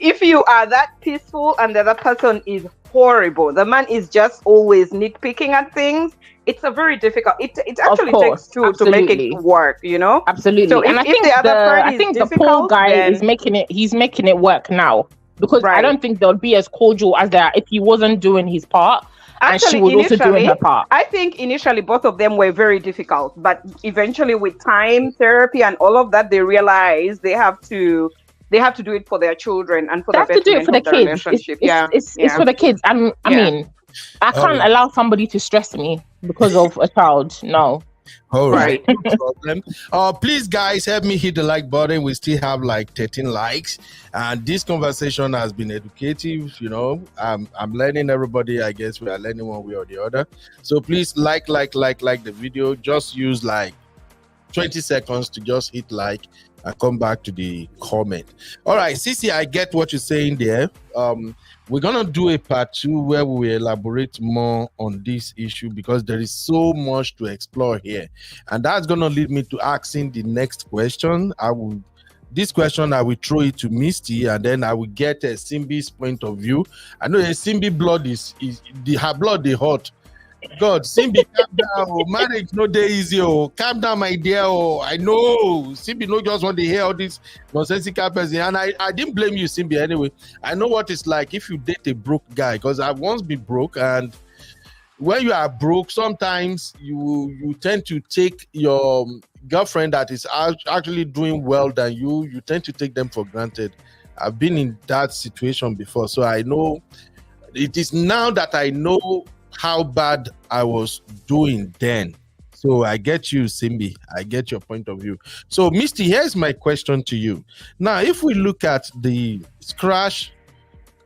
if you are that peaceful and the other person is horrible, the man is just always nitpicking at things, it's a very difficult. It actually takes two to make it work, you know. Absolutely. So and I think the poor guy is making it. He's making it work now, because I don't think they'll be as cordial as they are if he wasn't doing his part. Actually, and she was also doing her part. I think initially both of them were very difficult, but eventually with time, therapy, and all of that, they realized they have to do it for their children and for the betterment of the relationship. It's for the kids. I mean, I can't allow somebody to stress me because of a child. No. All right. No problem. Please, guys, help me hit the like button. We still have like 13 likes, and this conversation has been educative. You know, I'm learning. Everybody, I guess we are learning one way or the other. So please like the video. Just use like 20 seconds to just hit like and come back to the comment. All right, Sisi, I get what you're saying there. We're gonna do a part 2 where we elaborate more on this issue, because there is so much to explore here, and that's gonna lead me to asking the next question. I will throw it to Misty, and then I will get a Simbi's point of view. I know a Simbi blood is her blood is hot. God, Simbi, calm down. Oh, marriage no day easy. Oh, calm down, my dear. Oh, I know Simbi no just want to hear all this nonsensical person, and I didn't blame you, Simbi. Anyway, I know what it's like if you date a broke guy, because I've once been broke, and when you are broke, sometimes you tend to take your girlfriend that is actually doing well than you tend to take them for granted. I've been in that situation before, so I know. It is now that I know how bad I was doing then. So I get you, Simbi. I get your point of view. So, Misty, here's my question to you. Now, if we look at the crash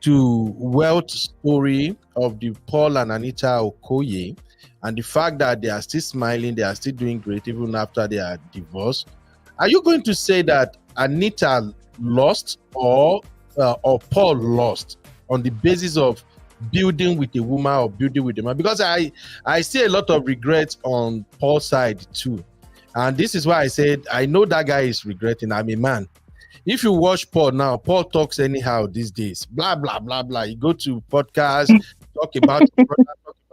to wealth story of the Paul and Anita Okoye, and the fact that they are still smiling, they are still doing great even after they are divorced, are you going to say that Anita lost or Paul lost on the basis of building with a woman or building with a man? Because I see a lot of regrets on Paul's side too, and this is why I said I know that guy is regretting. I'm a man. If you watch Paul now, Paul talks anyhow these days, blah blah blah blah. You go to podcasts, talk about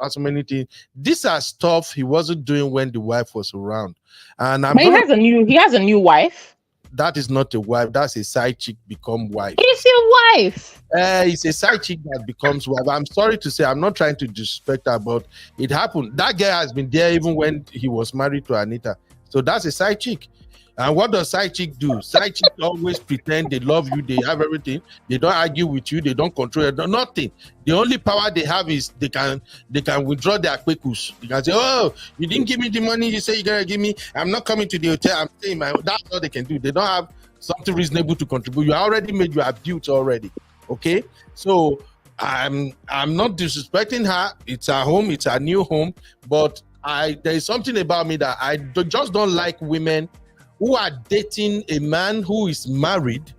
so many things. These are stuff he wasn't doing when the wife was around. And he has a new wife. That is not a wife. That's a side chick become wife. It's your wife. It's a side chick that becomes wife. I'm sorry to say, I'm not trying to disrespect her, but it happened. That girl has been there even when he was married to Anita. So that's a side chick. And what does side chick do? Side chick always pretend they love you, they have everything. They don't argue with you, they don't control you, nothing. The only power they have is they can withdraw their kwekus. They can say, oh, you didn't give me the money you say you're gonna give me. I'm not coming to the hotel. I'm staying that's all they can do. They don't have something reasonable to contribute. You already made, you have built already. Okay? So I'm not disrespecting her. It's her home, it's her new home. But there is something about me that I just don't like women who are dating a man who is married,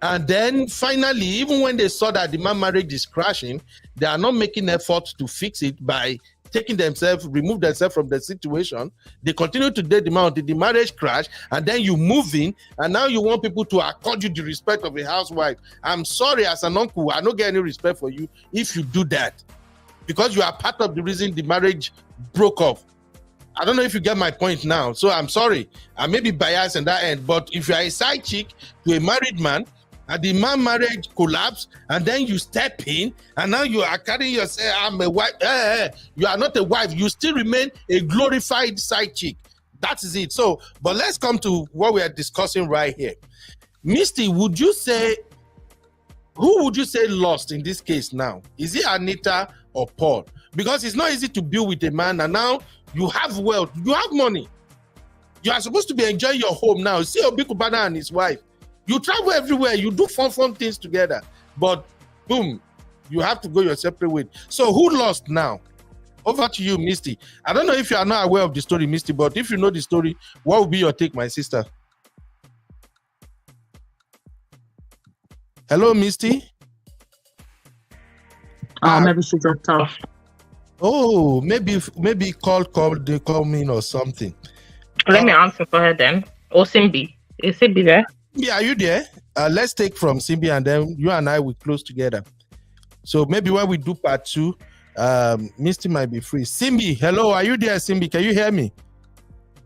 and then finally, even when they saw that the man marriage is crashing, they are not making effort to fix it by remove themselves from the situation. They continue to date the man until the marriage crash, and then you move in, and now you want people to accord you the respect of a housewife. I'm sorry, as an uncle, I don't get any respect for you if you do that, because you are part of the reason the marriage broke off. I don't know if you get my point now. So I'm sorry. I may be biased in that end, but if you are a side chick to a married man and the man marriage collapse, and then you step in and now you are carrying yourself, I'm a wife. You are not a wife. You still remain a glorified side chick. That is it. So, but let's come to what we are discussing right here. Misty, who would you say lost in this case now? Is it Anita or Paul? Because it's not easy to build with a man, and now you have wealth, you have money. You are supposed to be enjoying your home now. See Obi Kubana and his wife. You travel everywhere, you do fun things together. But boom, you have to go your separate way. So who lost now? Over to you, Misty. I don't know if you are not aware of the story, Misty, but if you know the story, what will be your take, my sister? Hello, Misty? Maybe she dropped off. Oh, maybe call they call me or something. Let me answer for her then. Or Simbi. Is Simbi there? Yeah, are you there? Let's take from Simbi and then you and I will close together. So maybe when we do part 2, Misty might be free. Simbi, hello, are you there, Simbi? Can you hear me?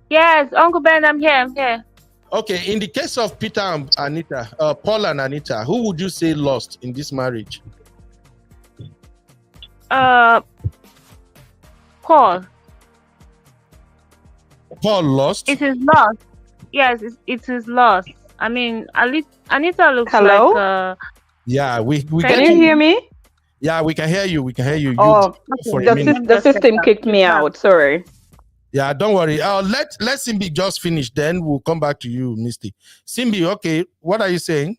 Yes, Uncle Ben, I'm here. Okay, in the case of Peter and Anita, Paul and Anita, who would you say lost in this marriage? Paul. Paul lost? It is lost. Yes, it is lost. I mean, at least Anita looks Hello? like Yeah, we Can you hear me? Yeah, we can hear you. We can hear you. Oh, for a minute. the system kicked me out. Sorry. Yeah, don't worry. Let Simbi just finish. Then we'll come back to you, Misty. Simbi, okay, what are you saying?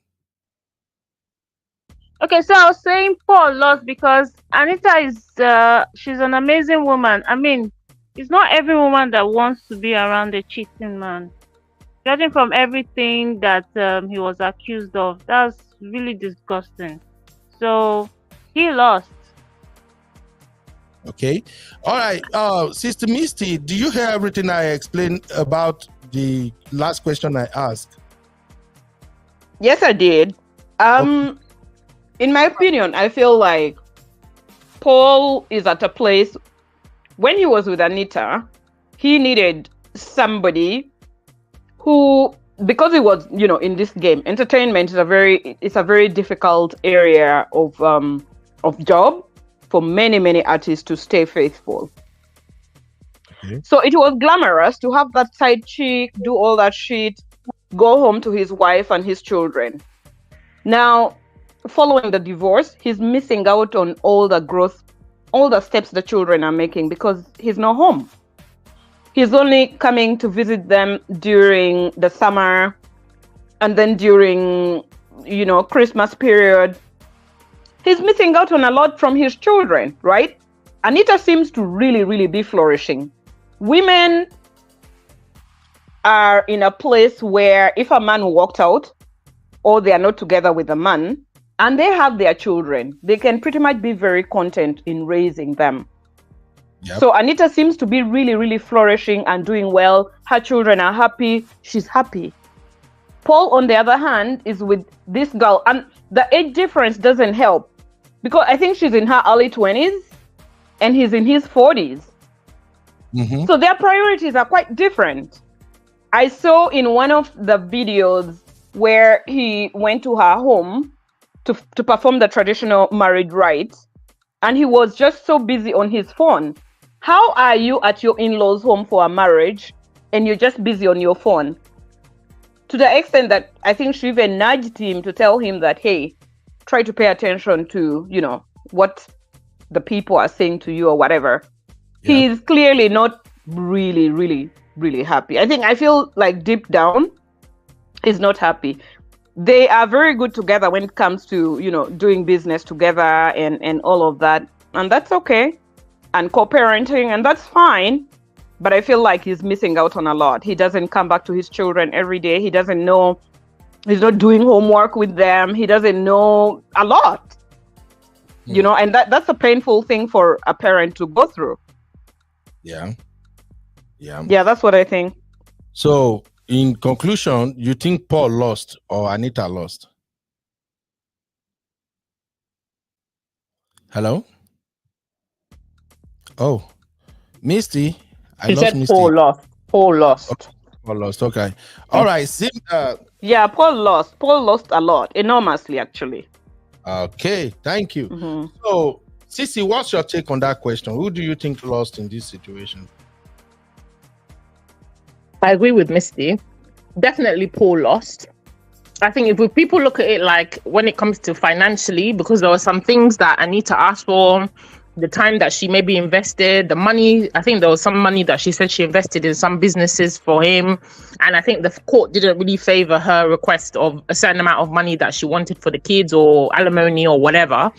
Okay, so I was saying Paul lost because Anita is she's an amazing woman. I mean, it's not every woman that wants to be around a cheating man. Judging from everything that he was accused of, that's really disgusting. So he lost. Okay. All right. Sister Misty, do you hear everything I explained about the last question I asked? Yes, I did. In my opinion, I feel like Paul is at a place when he was with Anita, he needed somebody who, because it was, in this game, entertainment is a very difficult area of job for many artists to stay faithful. Okay. So it was glamorous to have that side chick, do all that shit, go home to his wife and his children. Now, following the divorce, he's missing out on all the growth, all the steps the children are making because he's not home. He's only coming to visit them during the summer and then during, Christmas period. He's missing out on a lot from his children, right? Anita seems to really be flourishing. Women are in a place where if a man walked out or they are not together with a man and they have their children, they can pretty much be very content in raising them. Yep. So Anita seems to be really flourishing and doing well. Her children are happy. She's happy. Paul, on the other hand, is with this girl. And the age difference doesn't help because I think she's in her early 20s and he's in his 40s. Mm-hmm. So their priorities are quite different. I saw in one of the videos where he went to her home to perform the traditional marriage rites, and he was just so busy on his phone. How are you at your in-laws' home for a marriage and you're just busy on your phone? To the extent that I think she even nudged him to tell him that, hey, try to pay attention to, what the people are saying to you or whatever. Yeah. He's clearly not really happy. I feel like deep down, he's not happy. They are very good together when it comes to, doing business together and all of that. And that's okay. And co-parenting, and that's fine. But I feel like he's missing out on a lot. He doesn't come back to his children every day. He doesn't know, he's not doing homework with them. He doesn't know a lot, and that's a painful thing for a parent to go through. Yeah, that's what I think. So, in conclusion, you think Paul lost or Anita lost? Hello? Oh, Misty. He said Misty. Paul lost. Okay. Paul lost. Okay. All right. Yeah, Paul lost. Paul lost a lot, enormously, actually. Okay. Thank you. Mm-hmm. So, Sissy, what's your take on that question? Who do you think lost in this situation? I agree with Misty. Definitely Paul lost. I think if people look at it like when it comes to financially, because there were some things that Anita asked for, the time that she maybe invested, the money, I think there was some money that she said she invested in some businesses for him. And I think the court didn't really favor her request of a certain amount of money that she wanted for the kids or alimony or whatever.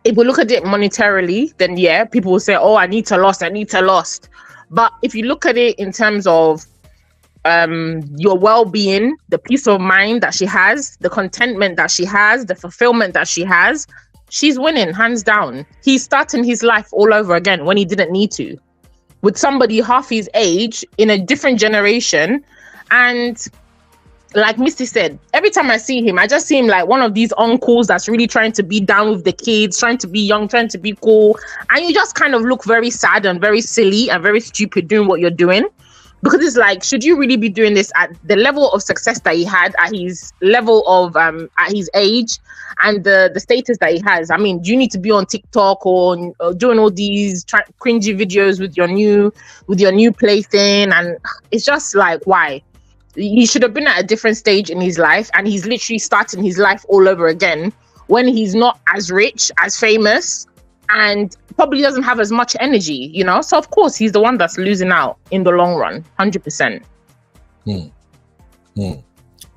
If we look at it monetarily, then yeah, people will say, oh, Anita lost. But if you look at it in terms of your well-being, the peace of mind that she has, the contentment that she has, the fulfillment that she has, she's winning, hands down. He's starting his life all over again when he didn't need to. with somebody half his age in a different generation. And like Misty said, every time I see him, I just see him like one of these uncles that's really trying to be down with the kids, trying to be young, trying to be cool. And you just kind of look very sad and very silly and very stupid doing what you're doing. Because it's like, should you really be doing this at the level of success that he had, at his level of at his age, and the status that he has? I mean, do you need to be on TikTok or doing all these cringy videos with your new plaything? And it's just like, why? He should have been at a different stage in his life, and he's literally starting his life all over again when he's not as rich, as famous, and probably doesn't have as much energy, you know? So of course he's the one that's losing out in the long run, 100%.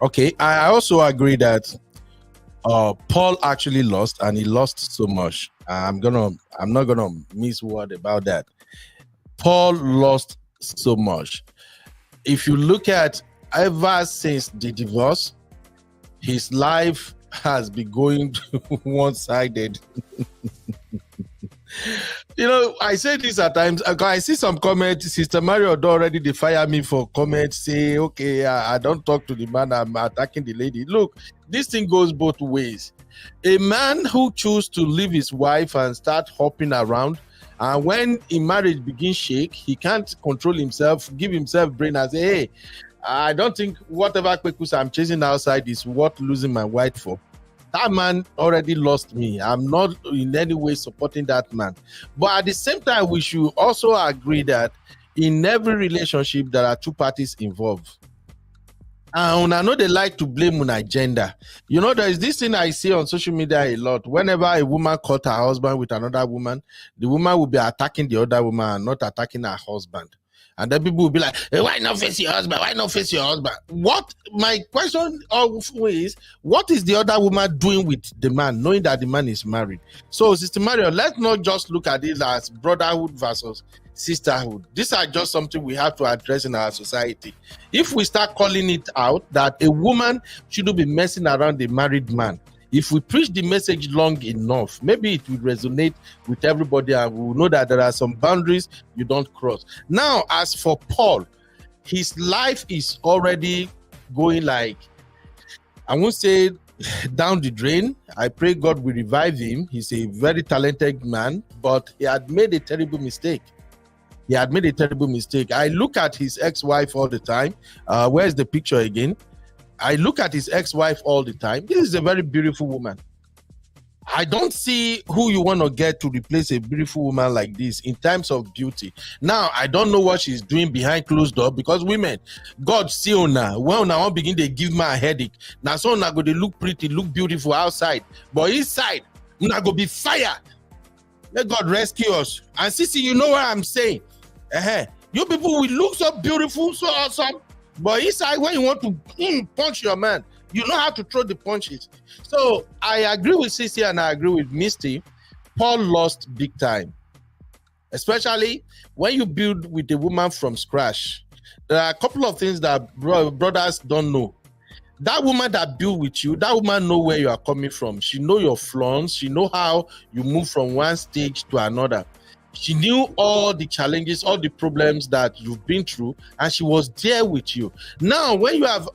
Okay, I also agree that Paul actually lost, and he lost so much. I'm not gonna miss word about that. Paul lost so much. If you look at ever since the divorce, his life has been going one-sided. You know, I say this at times. I see some comments. Sister Mario already they fire me for comments. Say, okay, I don't talk to the man. I'm attacking the lady. Look, this thing goes both ways. A man who chooses to leave his wife and start hopping around, and when in marriage begins shake, he can't control himself, give himself brain and say, hey, I don't think whatever quickness I'm chasing outside is worth losing my wife for. That man already lost me. I'm not in any way supporting that man. But at the same time, we should also agree that in every relationship, there are two parties involved. And I know they like to blame on agenda. You know, there is this thing I see on social media a lot. Whenever a woman caught her husband with another woman, the woman will be attacking the other woman and not attacking her husband. And then people will be like, hey, why not face your husband? Why not face your husband? What my question is, what is the other woman doing with the man, knowing that the man is married? So, Sister Mario, let's not just look at it as brotherhood versus sisterhood. These are just something we have to address in our society. If we start calling it out that a woman shouldn't be messing around a married man, if we preach the message long enough, maybe it will resonate with everybody, and we will know that there are some boundaries you don't cross. Now, as for Paul, his life is already going like, I won't say down the drain. I pray God will revive him. He's a very talented man, but he had made a terrible mistake. I look at his ex-wife all the time. Where's the picture again? I look at his ex-wife all the time. This is a very beautiful woman. I don't see who you want to get to replace a beautiful woman like this in terms of beauty. Now, I don't know what she's doing behind closed door, because women, God see ona. When una won't begin, they give me a headache. Now, so una go, they look pretty, look beautiful outside. But inside, una go be fire. Let God rescue us. And Sissy, you know what I'm saying? You people will look so beautiful, so awesome. But inside, when you want to punch your man, you know how to throw the punches. So I agree with Sissy and I agree with Misty. Paul lost big time. Especially when you build with a woman from scratch. There are a couple of things that brothers don't know. That woman that built with you, that woman know where you are coming from. She know your flaws. She know how you move from one stage to another. She knew all the challenges, all the problems that you've been through, and she was there with you. Now, when you have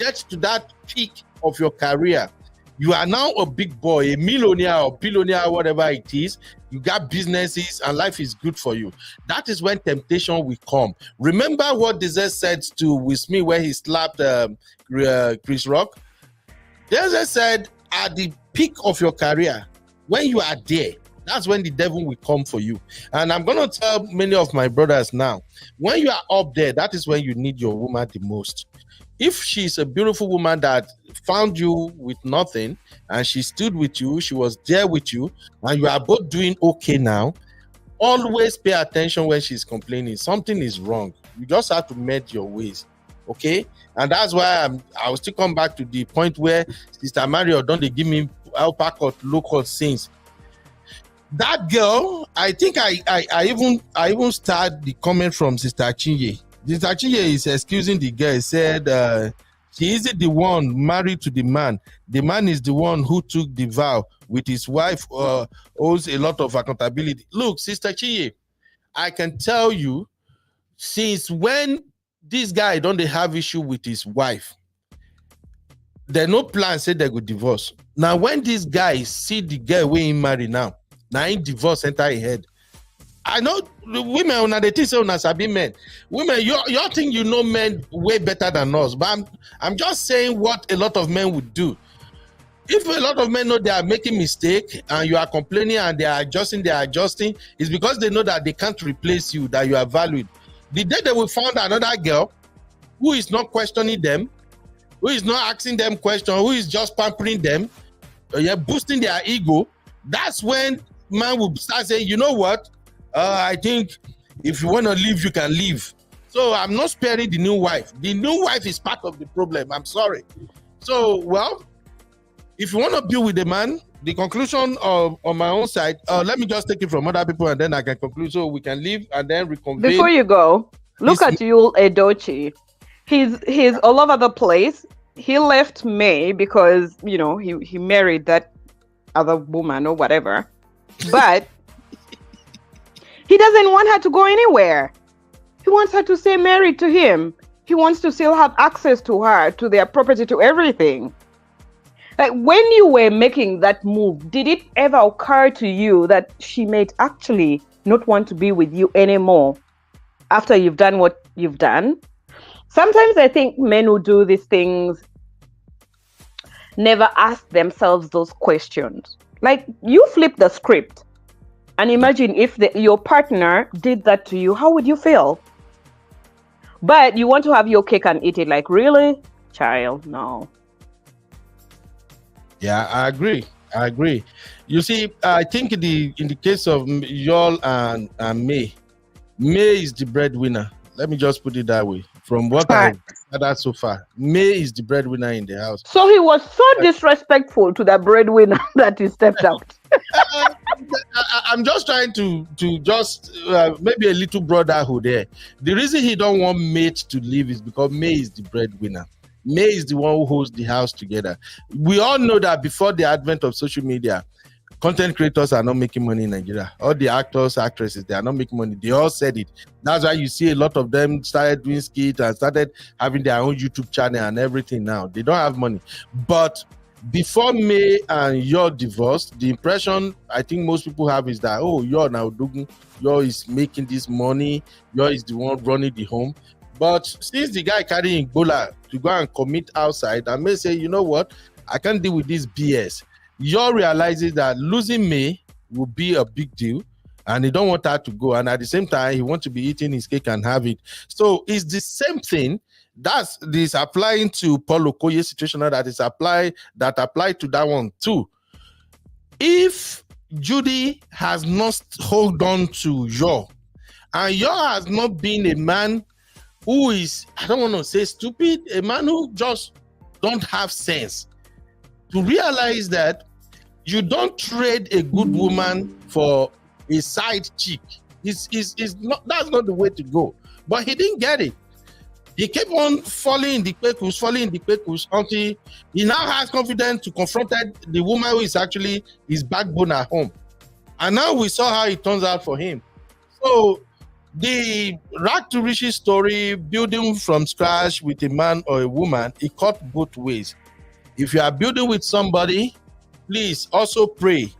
get to that peak of your career, you are now a big boy, a millionaire or billionaire, whatever it is. You got businesses and life is good for you. That is when temptation will come. Remember what Desert said to Will Smith when he slapped Chris Rock? Desert said, at the peak of your career, when you are there, that's when the devil will come for you. And I'm going to tell many of my brothers now, when you are up there, that is when you need your woman the most. If she's a beautiful woman that found you with nothing and she stood with you, she was there with you, and you are both doing okay now, always pay attention when she's complaining. Something is wrong. You just have to mend your ways. Okay? And that's why I will still come back to the point where Sister Mario don't they give me alpaca local sins. That girl, I think I even start the comment from Sister Chinye. Sister Chinye is excusing the girl. Said she isn't the one married to the man. The man is the one who took the vow with his wife. Owes a lot of accountability. Look, Sister Chinye, I can tell you, since when this guy don't they have issue with his wife, there no plan say they go divorce. Now, when this guy see the girl we him marry now he divorce enter his head. I know the women on the thing say on sabi men. Women, you think you know men way better than us, but I'm just saying what a lot of men would do. If a lot of men know they are making mistake and you are complaining and they are adjusting, it's because they know that they can't replace you, that you are valued. The day they will find another girl who is not questioning them, who is not asking them questions, who is just pampering them, boosting their ego, that's when man will start saying, you know what? I think if you want to leave, you can leave. So I'm not sparing the new wife. The new wife is part of the problem. I'm sorry. So, well, if you want to build with the man, the conclusion on my own side, let me just take it from other people and then I can conclude so we can leave and then reconvene. Before you go, look at Yul Edochie. He's all over the place. He left May because, he married that other woman or whatever. But he doesn't want her to go anywhere. He wants her to stay married to him. He wants to still have access to her, to their property, to everything. Like, when you were making that move, did it ever occur to you that she might actually not want to be with you anymore after you've done what you've done? Sometimes I think men who do these things never ask themselves those questions. Like, you flip the script and imagine if your partner did that to you, how would you feel? But you want to have your cake and eat it. Like, really? Child, no. Yeah, I agree. You see, I think in the case of Yul and May is the breadwinner. Let me just put it that way. From what I've gathered so far, May is the breadwinner in the house. So he was so disrespectful to the breadwinner that he stepped out. I'm just trying to just maybe a little brotherhood there. The reason he don't want May to leave is because May is the breadwinner. May is the one who holds the house together. We all know that before the advent of social media, content creators are not making money in Nigeria. All the actors, actresses, they are not making money. They all said it. That's why you see a lot of them started doing skits and started having their own YouTube channel and everything now. They don't have money. But before May and Yul divorced, the impression I think most people have is that, oh, Yul now doing, Yul is making this money. Yul is the one running the home. But since the guy carrying Ebola to go and commit outside, I may say, you know what? I can't deal with this BS. Yul realizes that losing May will be a big deal and he don't want her to go. And at the same time, he wants to be eating his cake and have it. So it's the same thing. That's this applying to Paul Okoye's situation that apply to that one too. If Judy has not hold on to Yul, and Yul has not been a man who is, I don't want to say stupid, a man who just don't have sense to realize that you don't trade a good woman for a side chick. That's not the way to go. But he didn't get it. He kept on falling in the quakus until he now has confidence to confront the woman who is actually his backbone at home. And now we saw how it turns out for him. So the rag to riches story, building from scratch with a man or a woman, it cut both ways. If you are building with somebody, please also pray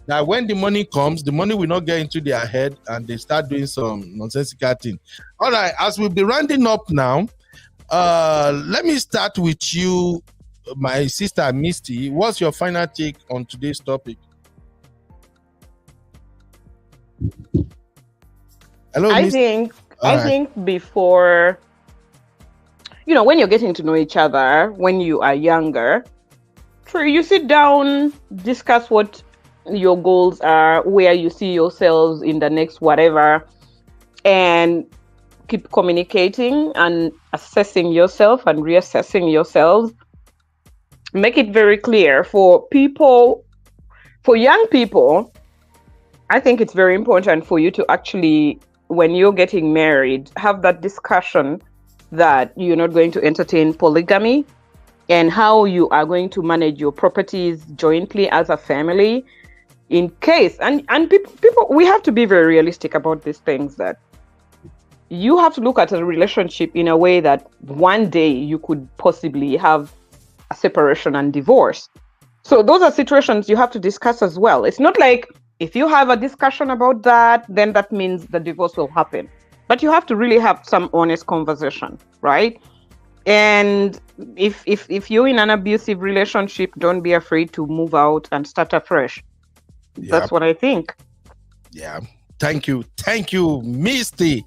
that when the money comes, the money will not get into their head and they start doing some nonsensical thing. All right, as we'll be rounding up now, let me start with you, my sister Misty. What's your final take on today's topic? Hello, I think before, when you're getting to know each other, when you are younger, you sit down, discuss what your goals are, where you see yourselves in the next whatever, and keep communicating and assessing yourself and reassessing yourselves. Make it very clear for young people. I think it's very important for you to actually, when you're getting married, have that discussion that you're not going to entertain polygamy and how you are going to manage your properties jointly as a family. in case, and people, we have to be very realistic about these things, that you have to look at a relationship in a way that one day you could possibly have a separation and divorce. So those are situations you have to discuss as well. It's not like if you have a discussion about that, then that means the divorce will happen. But you have to really have some honest conversation, right? And if you're in an abusive relationship, don't be afraid to move out and start afresh. That's what I think. Yeah. Thank you, Misty,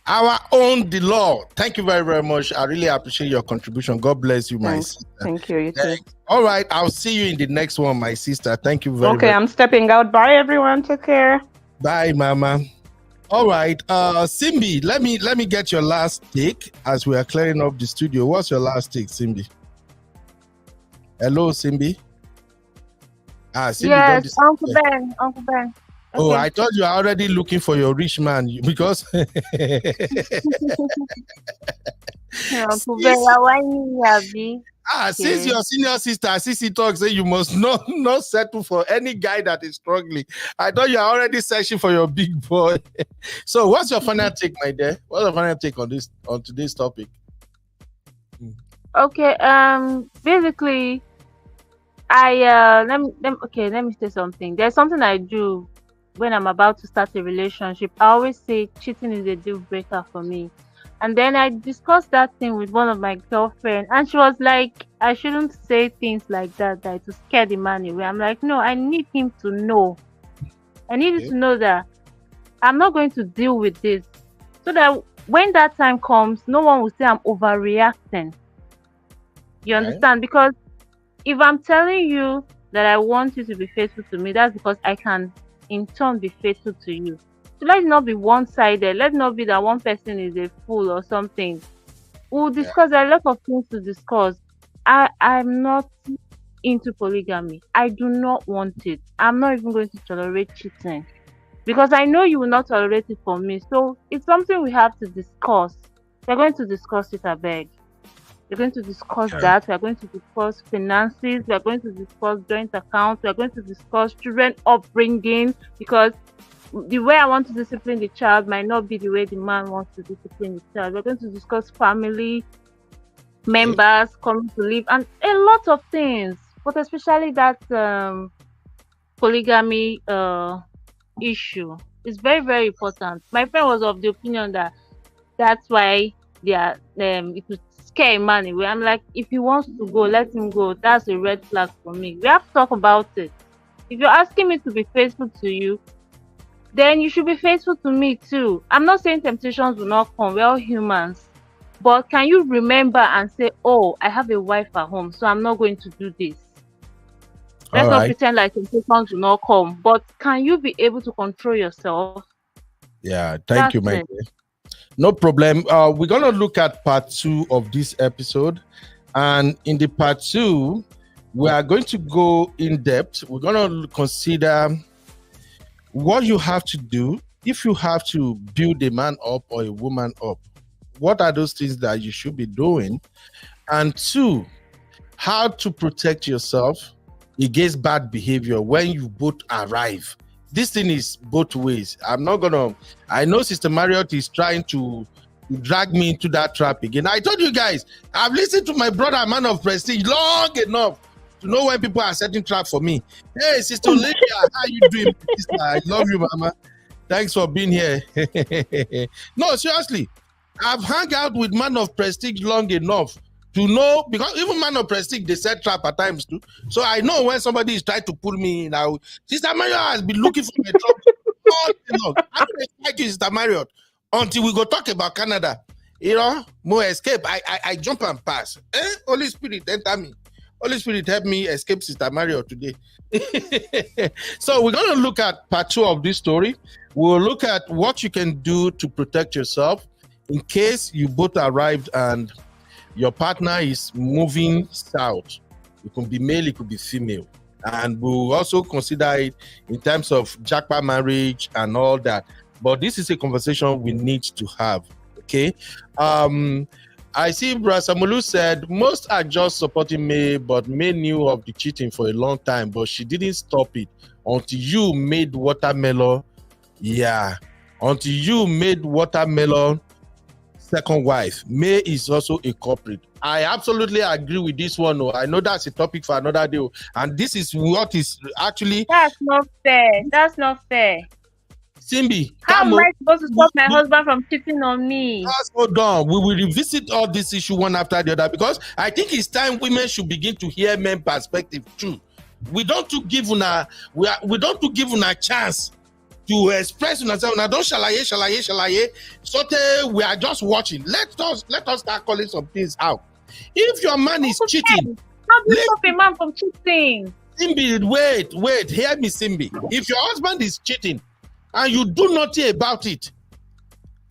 our own the law. Thank you very, very much. I really appreciate your contribution. God bless you, my sister. Thank you. You too. All right, I'll see you in the next one, my sister. Thank you very much. Okay, I'm stepping out. Bye, everyone. Take care. Bye, Mama. All right, Simbi, let me get your last take as we are clearing up the studio. What's your last take, Simbi? Hello, Simbi. Simbi, yes, Uncle Ben. Okay. Oh, I thought you are already looking for your rich man because. Uncle Ben, why me? Since your senior sister, Sissy talks, say you must not settle for any guy that is struggling. I thought you are already searching for your big boy. So, what's your final take, my dear? What's your final take on today's topic? Okay. Basically, let me say something. There's something I do when I'm about to start a relationship. I always say cheating is a deal breaker for me. And then I discussed that thing with one of my girlfriends, and she was like, I shouldn't say things like that to scare the man away. I'm like, no, I need him to know. I need him to know that I'm not going to deal with this. So that when that time comes, no one will say I'm overreacting. You understand? Because if I'm telling you that I want you to be faithful to me, that's because I can in turn be faithful to you. So let's not be one-sided. Let's not be that one person is a fool or something. We'll discuss. There are a lot of things to discuss. I'm not into polygamy. I do not want it. I'm not even going to tolerate cheating because I know you will not tolerate it for me. So it's something we have to discuss. We're going to discuss it, I beg. We're going to discuss that. We're going to discuss finances. We're going to discuss joint accounts. We're going to discuss children upbringing, because the way I want to discipline the child might not be the way the man wants to discipline the child. We're going to discuss family members coming to live and a lot of things, but especially that polygamy issue is very, very important. My friend was of the opinion that that's why it would scare a man away. I'm like, if he wants to go, let him go. That's a red flag for me. We have to talk about it. If you're asking me to be faithful to you, then you should be faithful to me too. I'm not saying temptations will not come. We're all humans. But can you remember and say, oh, I have a wife at home, so I'm not going to do this. Let's not pretend like temptations will not come. But can you be able to control yourself? Yeah, thank you, my dear. No problem. We're going to look at part 2 of this episode. And in the part 2, we are going to go in depth. We're going to consider what you have to do if you have to build a man up or a woman up. What are those things that you should be doing? And 2, how to protect yourself against bad behavior when you both arrive. This thing is both ways. I know Sister Marriott is trying to drag me into that trap again. I told you guys, I've listened to my brother, Man of Prestige, long enough to know when people are setting traps for me. Hey, Sister Lydia, how you doing, sister? I love you, Mama. Thanks for being here. No, seriously, I've hung out with Man of Prestige long enough to know, because even Man of Prestige, they set trap at times too. So I know when somebody is trying to pull me in. Now, Sister Marriott has been looking for my trouble all day long. I don't expect you, Sister Marriott, until we go talk about Canada. You know, more escape. I jump and pass. Holy Spirit, enter me. Holy Spirit, help me escape Sister Marriott today. So we're going to look at part 2 of this story. We'll look at what you can do to protect yourself in case you both arrived and your partner is moving south. It could be male, it could be female. And we'll also consider it in terms of jackpot marriage and all that. But this is a conversation we need to have, okay? I see Brasamulu said, most are just supporting May, but May knew of the cheating for a long time, but she didn't stop it until you made watermelon. Yeah, until you made watermelon second wife. May is also a culprit. I absolutely agree with this one. I know that's a topic for another day, and this is what is actually. That's not fair. That's not fair. Simbi, how am I supposed to stop my husband from cheating on me? Just hold on. We will revisit all this issue one after the other, because I think it's time women should begin to hear men perspective too. We don't to give una a chance to express ourselves. Now don't shalaye. So we are just watching. Let us start calling some things out. If your man is cheating, how do you stop a man from cheating? Simbi, wait, hear me, Simbi. If your husband is cheating and you do nothing about it,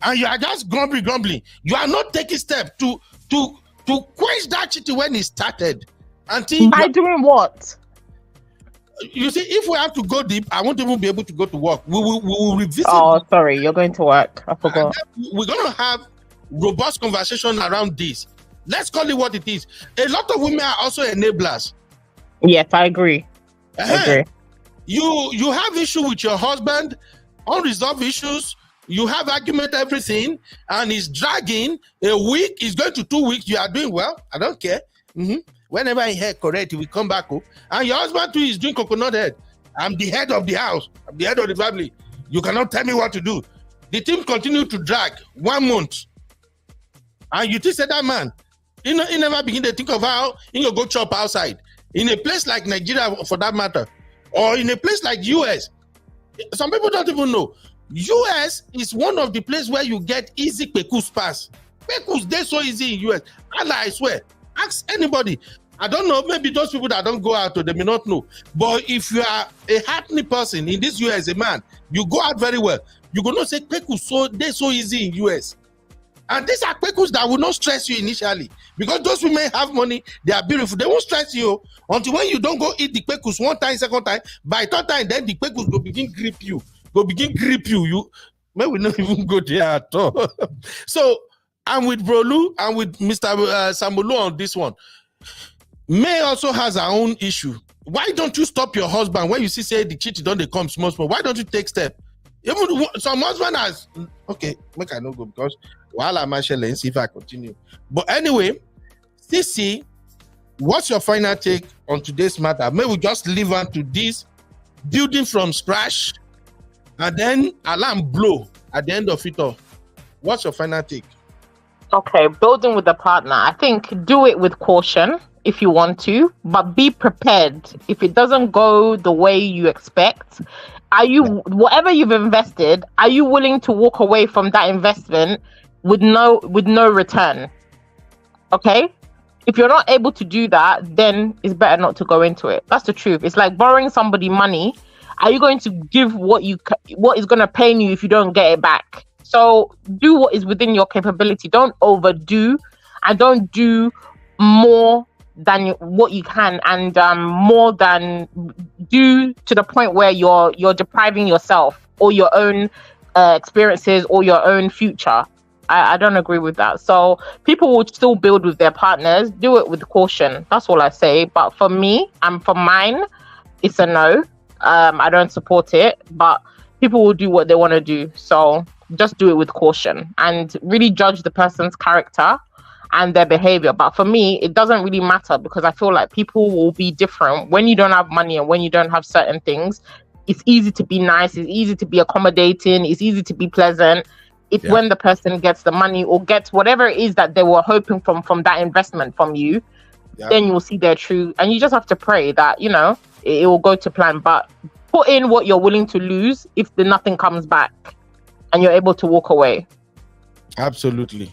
and you are just grumbling, you are not taking steps to quench that cheating when it started. By doing what? You see, if we have to go deep, I won't even be able to go to work. We will revisit. Oh, sorry, you're going to work. I forgot. We're going to have robust conversation around this. Let's call it what it is. A lot of women are also enablers. Yes, I agree. You have issue with your husband, unresolved issues. You have argument, everything, and it's dragging a week. It's going to 2 weeks. You are doing well. I don't care. Whenever I hear correct, we come back up. And your husband too is doing coconut head. I'm the head of the house. I'm the head of the family. You cannot tell me what to do. The team continue to drag 1 month. And you think that man, he never begin to think of how he go chop outside. In a place like Nigeria, for that matter, or in a place like US, some people don't even know. US is one of the places where you get easy pekus pass. Pekus, they're so easy in US. Allah, I swear. Ask anybody. I don't know, maybe those people that don't go out, they may not know. But if you are a happy person in this US, a man, you go out very well. You go not say pekus, they're so easy in US. And these are pekus that will not stress you initially. Because those women have money, they are beautiful. They won't stress you until when you don't go eat the pekus 1 time, 2nd time, by 3rd time, then the pekus will begin grip you. You may we not even go there at all. So I'm with Brolu and with Mr. Samulu on this one. May also has her own issue. Why don't you stop your husband when you see say the cheat don't they come small? Why don't you take step? Even some husband has okay, make I not go because while I'm actually see if I continue. But anyway, CC, what's your final take on today's matter? May we just leave on to this building from scratch and then alarm blow at the end of it all. What's your final take? Okay, building with a partner. I think do it with caution if you want to, but be prepared. If it doesn't go the way you expect, whatever you've invested, are you willing to walk away from that investment with no return? Okay? If you're not able to do that, then it's better not to go into it. That's the truth. It's like borrowing somebody money. Are you going to give what is going to pain you if you don't get it back? So do what is within your capability. Don't overdo and don't do more than what you can, and more than do to the point where you're depriving yourself or your own experiences or your own future. I don't agree with that. So people will still build with their partners. Do it with caution. That's all I say. But for me and for mine, it's a no. I don't support it, but people will do what they want to do. So just do it with caution and really judge the person's character and their behavior. But for me, it doesn't really matter because I feel like people will be different when you don't have money and when you don't have certain things. It's easy to be nice. It's easy to be accommodating. It's easy to be pleasant. It's when the person gets the money or gets whatever it is that they were hoping from that investment from you, then you will see their true. And you just have to pray that, it will go to plan. But put in what you're willing to lose if nothing comes back and you're able to walk away. Absolutely.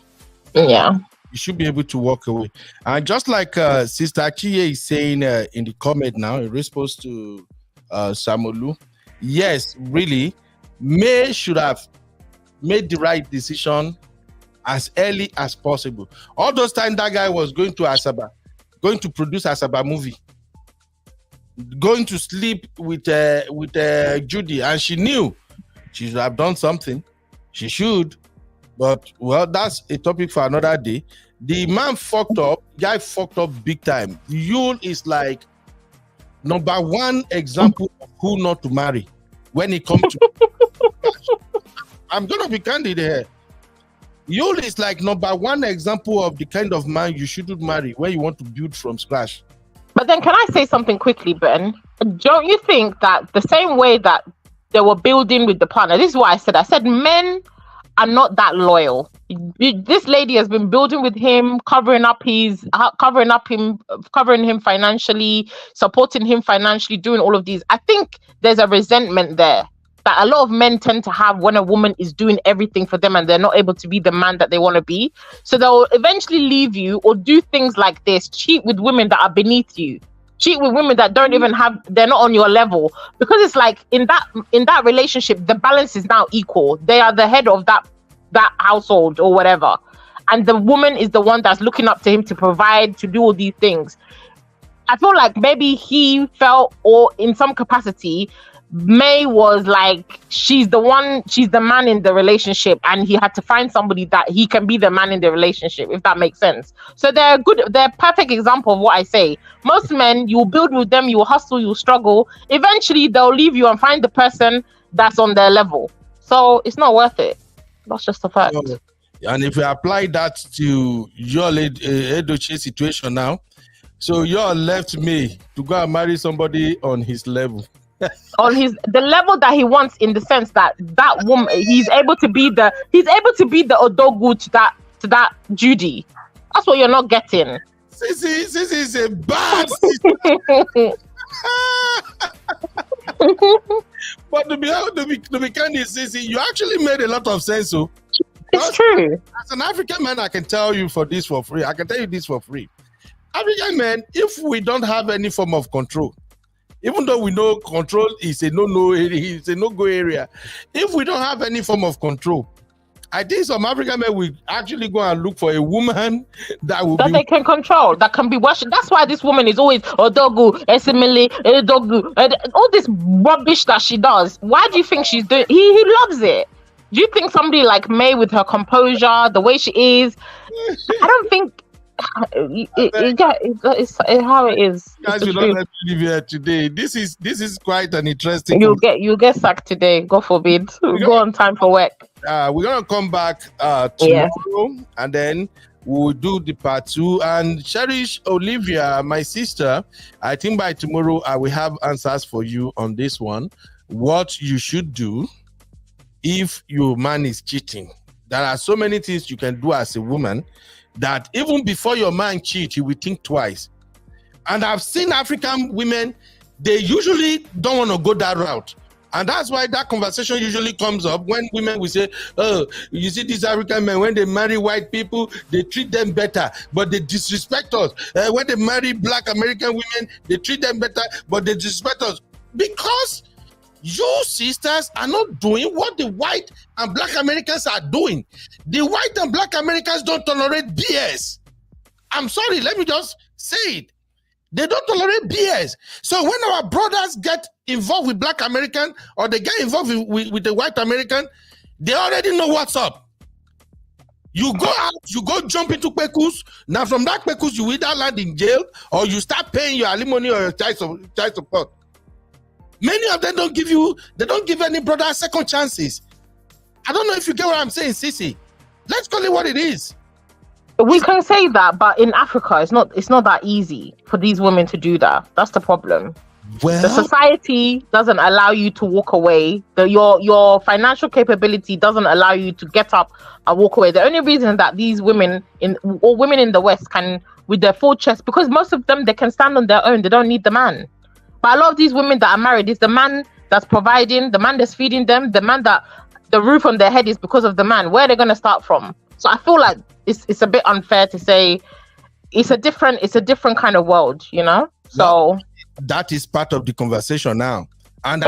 Yeah. You should be able to walk away. And just like Sister Achie is saying in the comment now, in response to Samolu, yes, really, May should have made the right decision as early as possible. All those times that guy was going to Asaba, going to produce Asaba movie, going to sleep with Judy, and she knew she should have done something. She should, but well, that's a topic for another day. The man fucked up. Guy fucked up big time. Yule is like number one example of who not to marry when it comes to. I'm gonna be candid here. Yul is like number one example of the kind of man you shouldn't marry when you want to build from scratch. But then, can I say something quickly, Ben? Don't you think that the same way that they were building with the partner, this is what I said men are not that loyal. This lady has been building with him, covering him financially, supporting him financially, doing all of these. I think there's a resentment there that a lot of men tend to have when a woman is doing everything for them and they're not able to be the man that they want to be. So they'll eventually leave you or do things like this, cheat with women that are beneath you, cheat with women that don't even they're not on your level, because it's like in that relationship, the balance is now equal. They are the head of that household or whatever. And the woman is the one that's looking up to him to provide, to do all these things. I feel like maybe he felt, or in some capacity, May was like, she's the man in the relationship, and he had to find somebody that he can be the man in the relationship, if that makes sense. So they're perfect example of what I say. Most men, you build with them, you hustle, you struggle. Eventually, they'll leave you and find the person that's on their level. So it's not worth it. That's just a fact. And if we apply that to your Edochie situation now, so you're left me to go and marry somebody on his level. On the level that he wants, in the sense that woman, he's able to be the odogu to that Judy. That's what you're not getting. Sissy is a bad But to be candid, Sissy, you actually made a lot of sense. So it's true. As an African man, I can tell you this for free. African men, if we don't have any form of control, even though we know control is a no-no area, it's a no-go area. If we don't have any form of control, I think some African men will actually go and look for a woman that they can control, that can be worshipped. That's why this woman is always odogu, esimile, edogu, all this rubbish that she does. Why do you think she's doing? He loves it. Do you think somebody like May, with her composure, the way she is, I don't think. It's how it is. Guys, you don't let me live here today. This is quite an interesting. You'll get sacked today. God forbid. Go on time for work. We're gonna come back tomorrow, and then we'll do the part 2. And Cherish Olivia, my sister, I think by tomorrow I will have answers for you on this one. What you should do if your man is cheating. There are so many things you can do as a woman that even before your man cheats, you will think twice. And I've seen African women, they usually don't want to go that route. And that's why that conversation usually comes up when women will say, oh, you see these African men, when they marry white people, they treat them better, but they disrespect us. When they marry black American women, they treat them better, but they disrespect us. Because you sisters are not doing what the white and black Americans are doing. The white and black Americans don't tolerate BS. I'm sorry, let me just say it. They don't tolerate BS. So when our brothers get involved with black American, or they get involved with the white American, they already know what's up. You go out, you go jump into Kpekus. Now from that Kpekus, you either land in jail or you start paying your alimony or your child support. Many of them don't give any brother second chances. I don't know if you get what I'm saying, Sissy. Let's call it what it is. We can say that, but in Africa, it's not that easy for these women to do that. That's the problem. Well, the society doesn't allow you to walk away. Your financial capability doesn't allow you to get up and walk away. The only reason that these women in the West can, with their full chest, because most of them, they can stand on their own. They don't need the man. But a lot of these women that are married, is the man that's providing, the man that's feeding them, the man that the roof on their head is because of the man. Where are they going to start from? So I feel like it's a bit unfair to say it's a different kind of world, you know? So that is part of the conversation now. And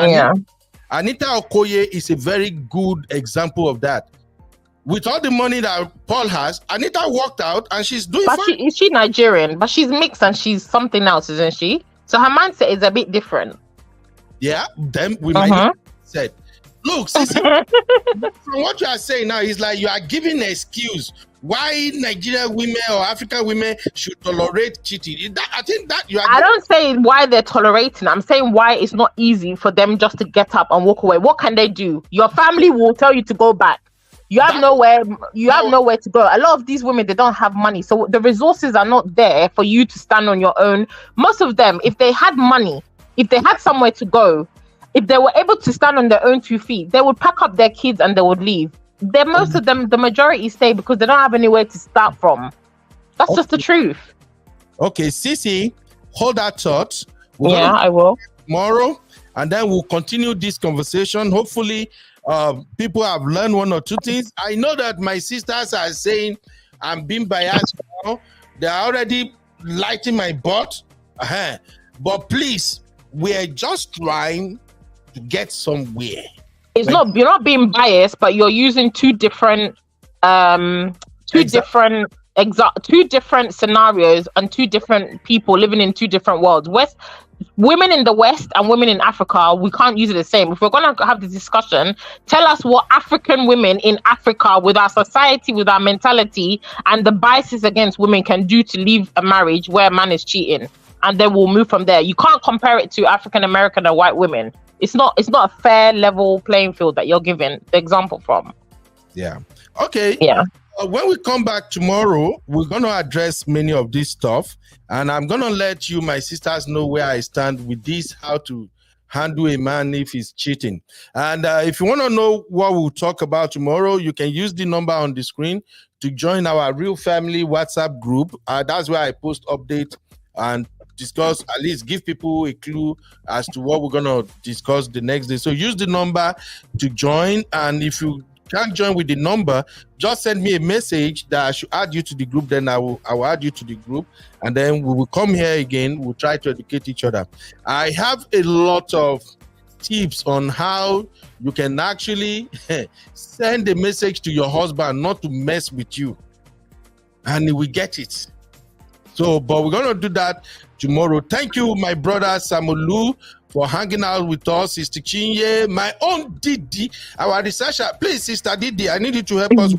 Anita Okoye is a very good example of that. With all the money that Paul has, Anita walked out and she's doing fine. She's Nigerian, but she's mixed and she's something else, isn't she? So her mindset is a bit different. Yeah, then we might have said Look, Sissy, from what you are saying now is like you are giving an excuse why Nigerian women or African women should tolerate cheating. I think that you are. I don't say why they're tolerating. I'm saying why it's not easy for them just to get up and walk away. What can they do? Your family will tell you to go back. You have nowhere to go. A lot of these women, they don't have money, so the resources are not there for you to stand on your own. Most of them, if they had money, if they had somewhere to go, if they were able to stand on their own 2 feet, they would pack up their kids and they would leave. Most of them, the majority stay because they don't have anywhere to start from. That's just the truth. Okay, Sissy, hold that thought. I will. Tomorrow, and then we'll continue this conversation. Hopefully, people have learned 1 or 2 things. I know that my sisters are saying I'm being biased now. They're already lighting my butt. But please, we're just trying to get somewhere. It's not, you're not being biased, but you're using 2 different different scenarios and 2 different people living in 2 different worlds. Women in the West and women in Africa, we can't use it the same. If we're going to have this discussion, tell us what African women in Africa, with our society, with our mentality, and the biases against women can do to leave a marriage where a man is cheating. And then we'll move from there. You can't compare it to African American and white women. It's not a fair level playing field that you're giving the example from. Yeah. Okay. Yeah. When we come back tomorrow, we're going to address many of this stuff. And I'm going to let you, my sisters, know where I stand with this, how to handle a man if he's cheating. And if you want to know what we'll talk about tomorrow, you can use the number on the screen to join our Real Family WhatsApp group. That's where I post updates and discuss, at least give people a clue as to what we're going to discuss the next day. So use the number to join. And if you can't join with the number, just send me a message that I should add you to the group. Then I will add you to the group, and then we will come here again. We'll try to educate each other. I have a lot of tips on how you can actually send a message to your husband not to mess with you, and he will get it. So, but we're going to do that tomorrow. Thank you, my brother Samolu, for hanging out with us. Sister Chinye, my own Didi, our researcher. Please, Sister Didi, I need you to help us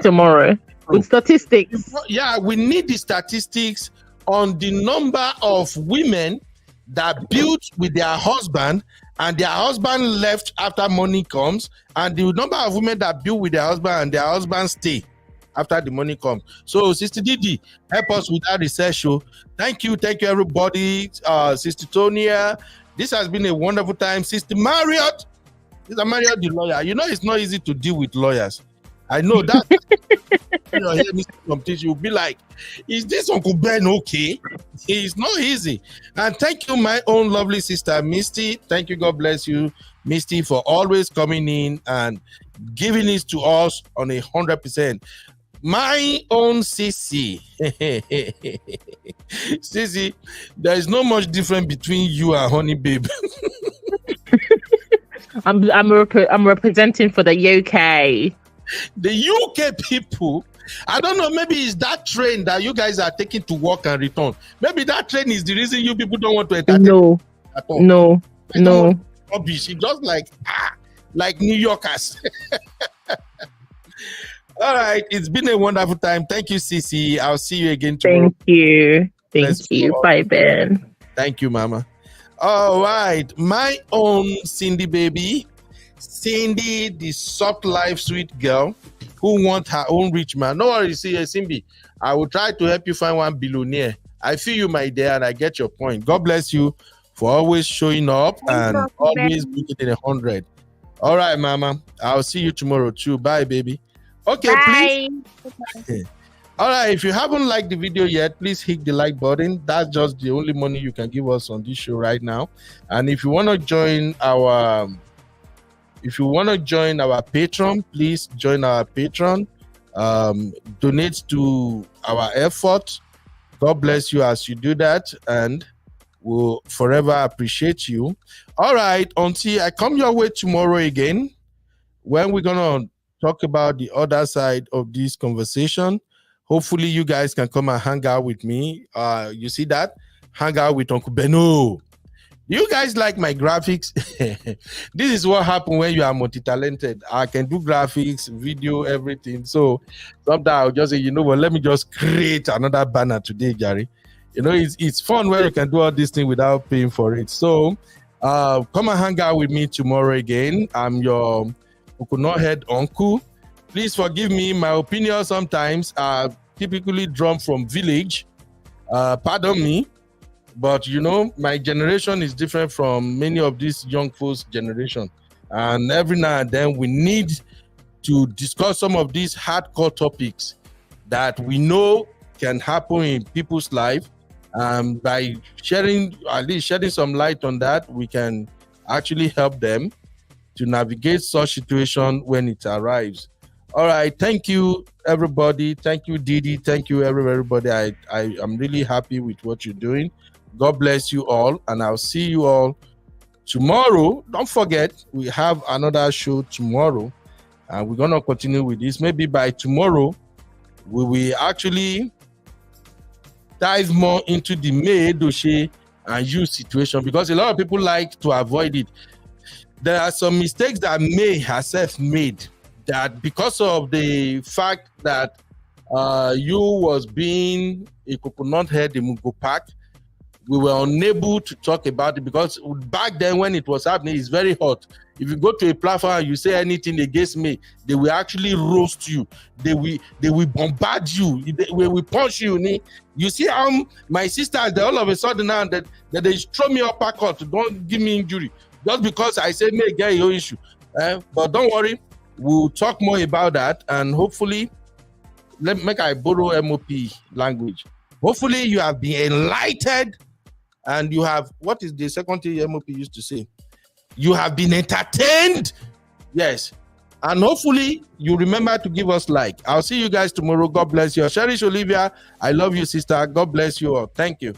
tomorrow with statistics. Yeah, we need the statistics on the number of women that built with their husband and their husband left after money comes, and the number of women that built with their husband and their husband stay after the money comes. So, Sister Didi, help us with that research show. Thank you, everybody. Sister Tonia, this has been a wonderful time. Sister Marriott, the lawyer. You know, it's not easy to deal with lawyers. I know that. You'll be like, is this Uncle Ben okay? It's not easy. And thank you, my own lovely sister Misty. Thank you, God bless you, Misty, for always coming in and giving it to us on 100%. My own Sissy. Sissy, there is no much difference between you and Honey Babe. I'm representing for the UK. The UK people, I don't know, maybe it's that train that you guys are taking to work and return. Maybe that train is the reason you people don't want to entertain. No. Rubbish. It's just like New Yorkers. All right, it's been a wonderful time. Thank you, Sissy. I'll see you again tomorrow. Thank you. Bye, Ben. Thank you, Mama. All right, my own Cindy baby. Cindy, the soft life sweet girl who wants her own rich man. No worries, see, Cindy. I will try to help you find one billionaire. I feel you, my dear, and I get your point. God bless you for always showing up and always being in 100. All right, Mama. I'll see you tomorrow too. Bye, baby. Okay, Bye. Please. All right, if you haven't liked the video yet, please hit the like button. That's just the only money you can give us on this show right now. And if you want to join our Patreon, please join our Patreon. Donate to our effort. God bless you as you do that, and we'll forever appreciate you. All right, until I come your way tomorrow again, when we're gonna talk about the other side of this conversation. Hopefully you guys can come and hang out with me. You see that? Hang out with Uncle Beno. You guys like my graphics? This is what happens when you are multi-talented. I can do graphics, video, everything. So sometimes I'll just say, you know what, let me just create another banner today, Gary. You know, it's fun when you can do all this thing without paying for it. So come and hang out with me tomorrow again. I'm your Coconut Head uncle. Please forgive me. My opinion sometimes are typically drawn from village. Pardon me. But you know, my generation is different from many of these young folks' generation. And every now and then we need to discuss some of these hardcore topics that we know can happen in people's life. By sharing, at least shedding some light on that, we can actually help them to navigate such situation when it arrives. All right, thank you everybody. Thank you, Didi. Thank you everybody. I am really happy with what you're doing. God bless you all, and I'll see you all tomorrow. Don't forget, we have another show tomorrow, and we're gonna continue with this. Maybe by tomorrow, we will actually dive more into the May dossier and you situation, because a lot of people like to avoid it. There are some mistakes that May herself made, that because of the fact that you was being a coconut head in Mungo Park, we were unable to talk about it, because back then when it was happening, it's very hot. If you go to a platform and you say anything against me, they will actually roast you. They will bombard you. They will punch you. You see how my sisters, they all of a sudden now that they throw me up uppercut, don't give me injury, just because I said may get your issue. But don't worry, we'll talk more about that, and hopefully, I borrow MOP language. Hopefully you have been enlightened. And you have, what is the second thing MOP used to say? You have been entertained. Yes. And hopefully you remember to give us like. I'll see you guys tomorrow. God bless you. Cherish Olivia, I love you, sister. God bless you all. Thank you.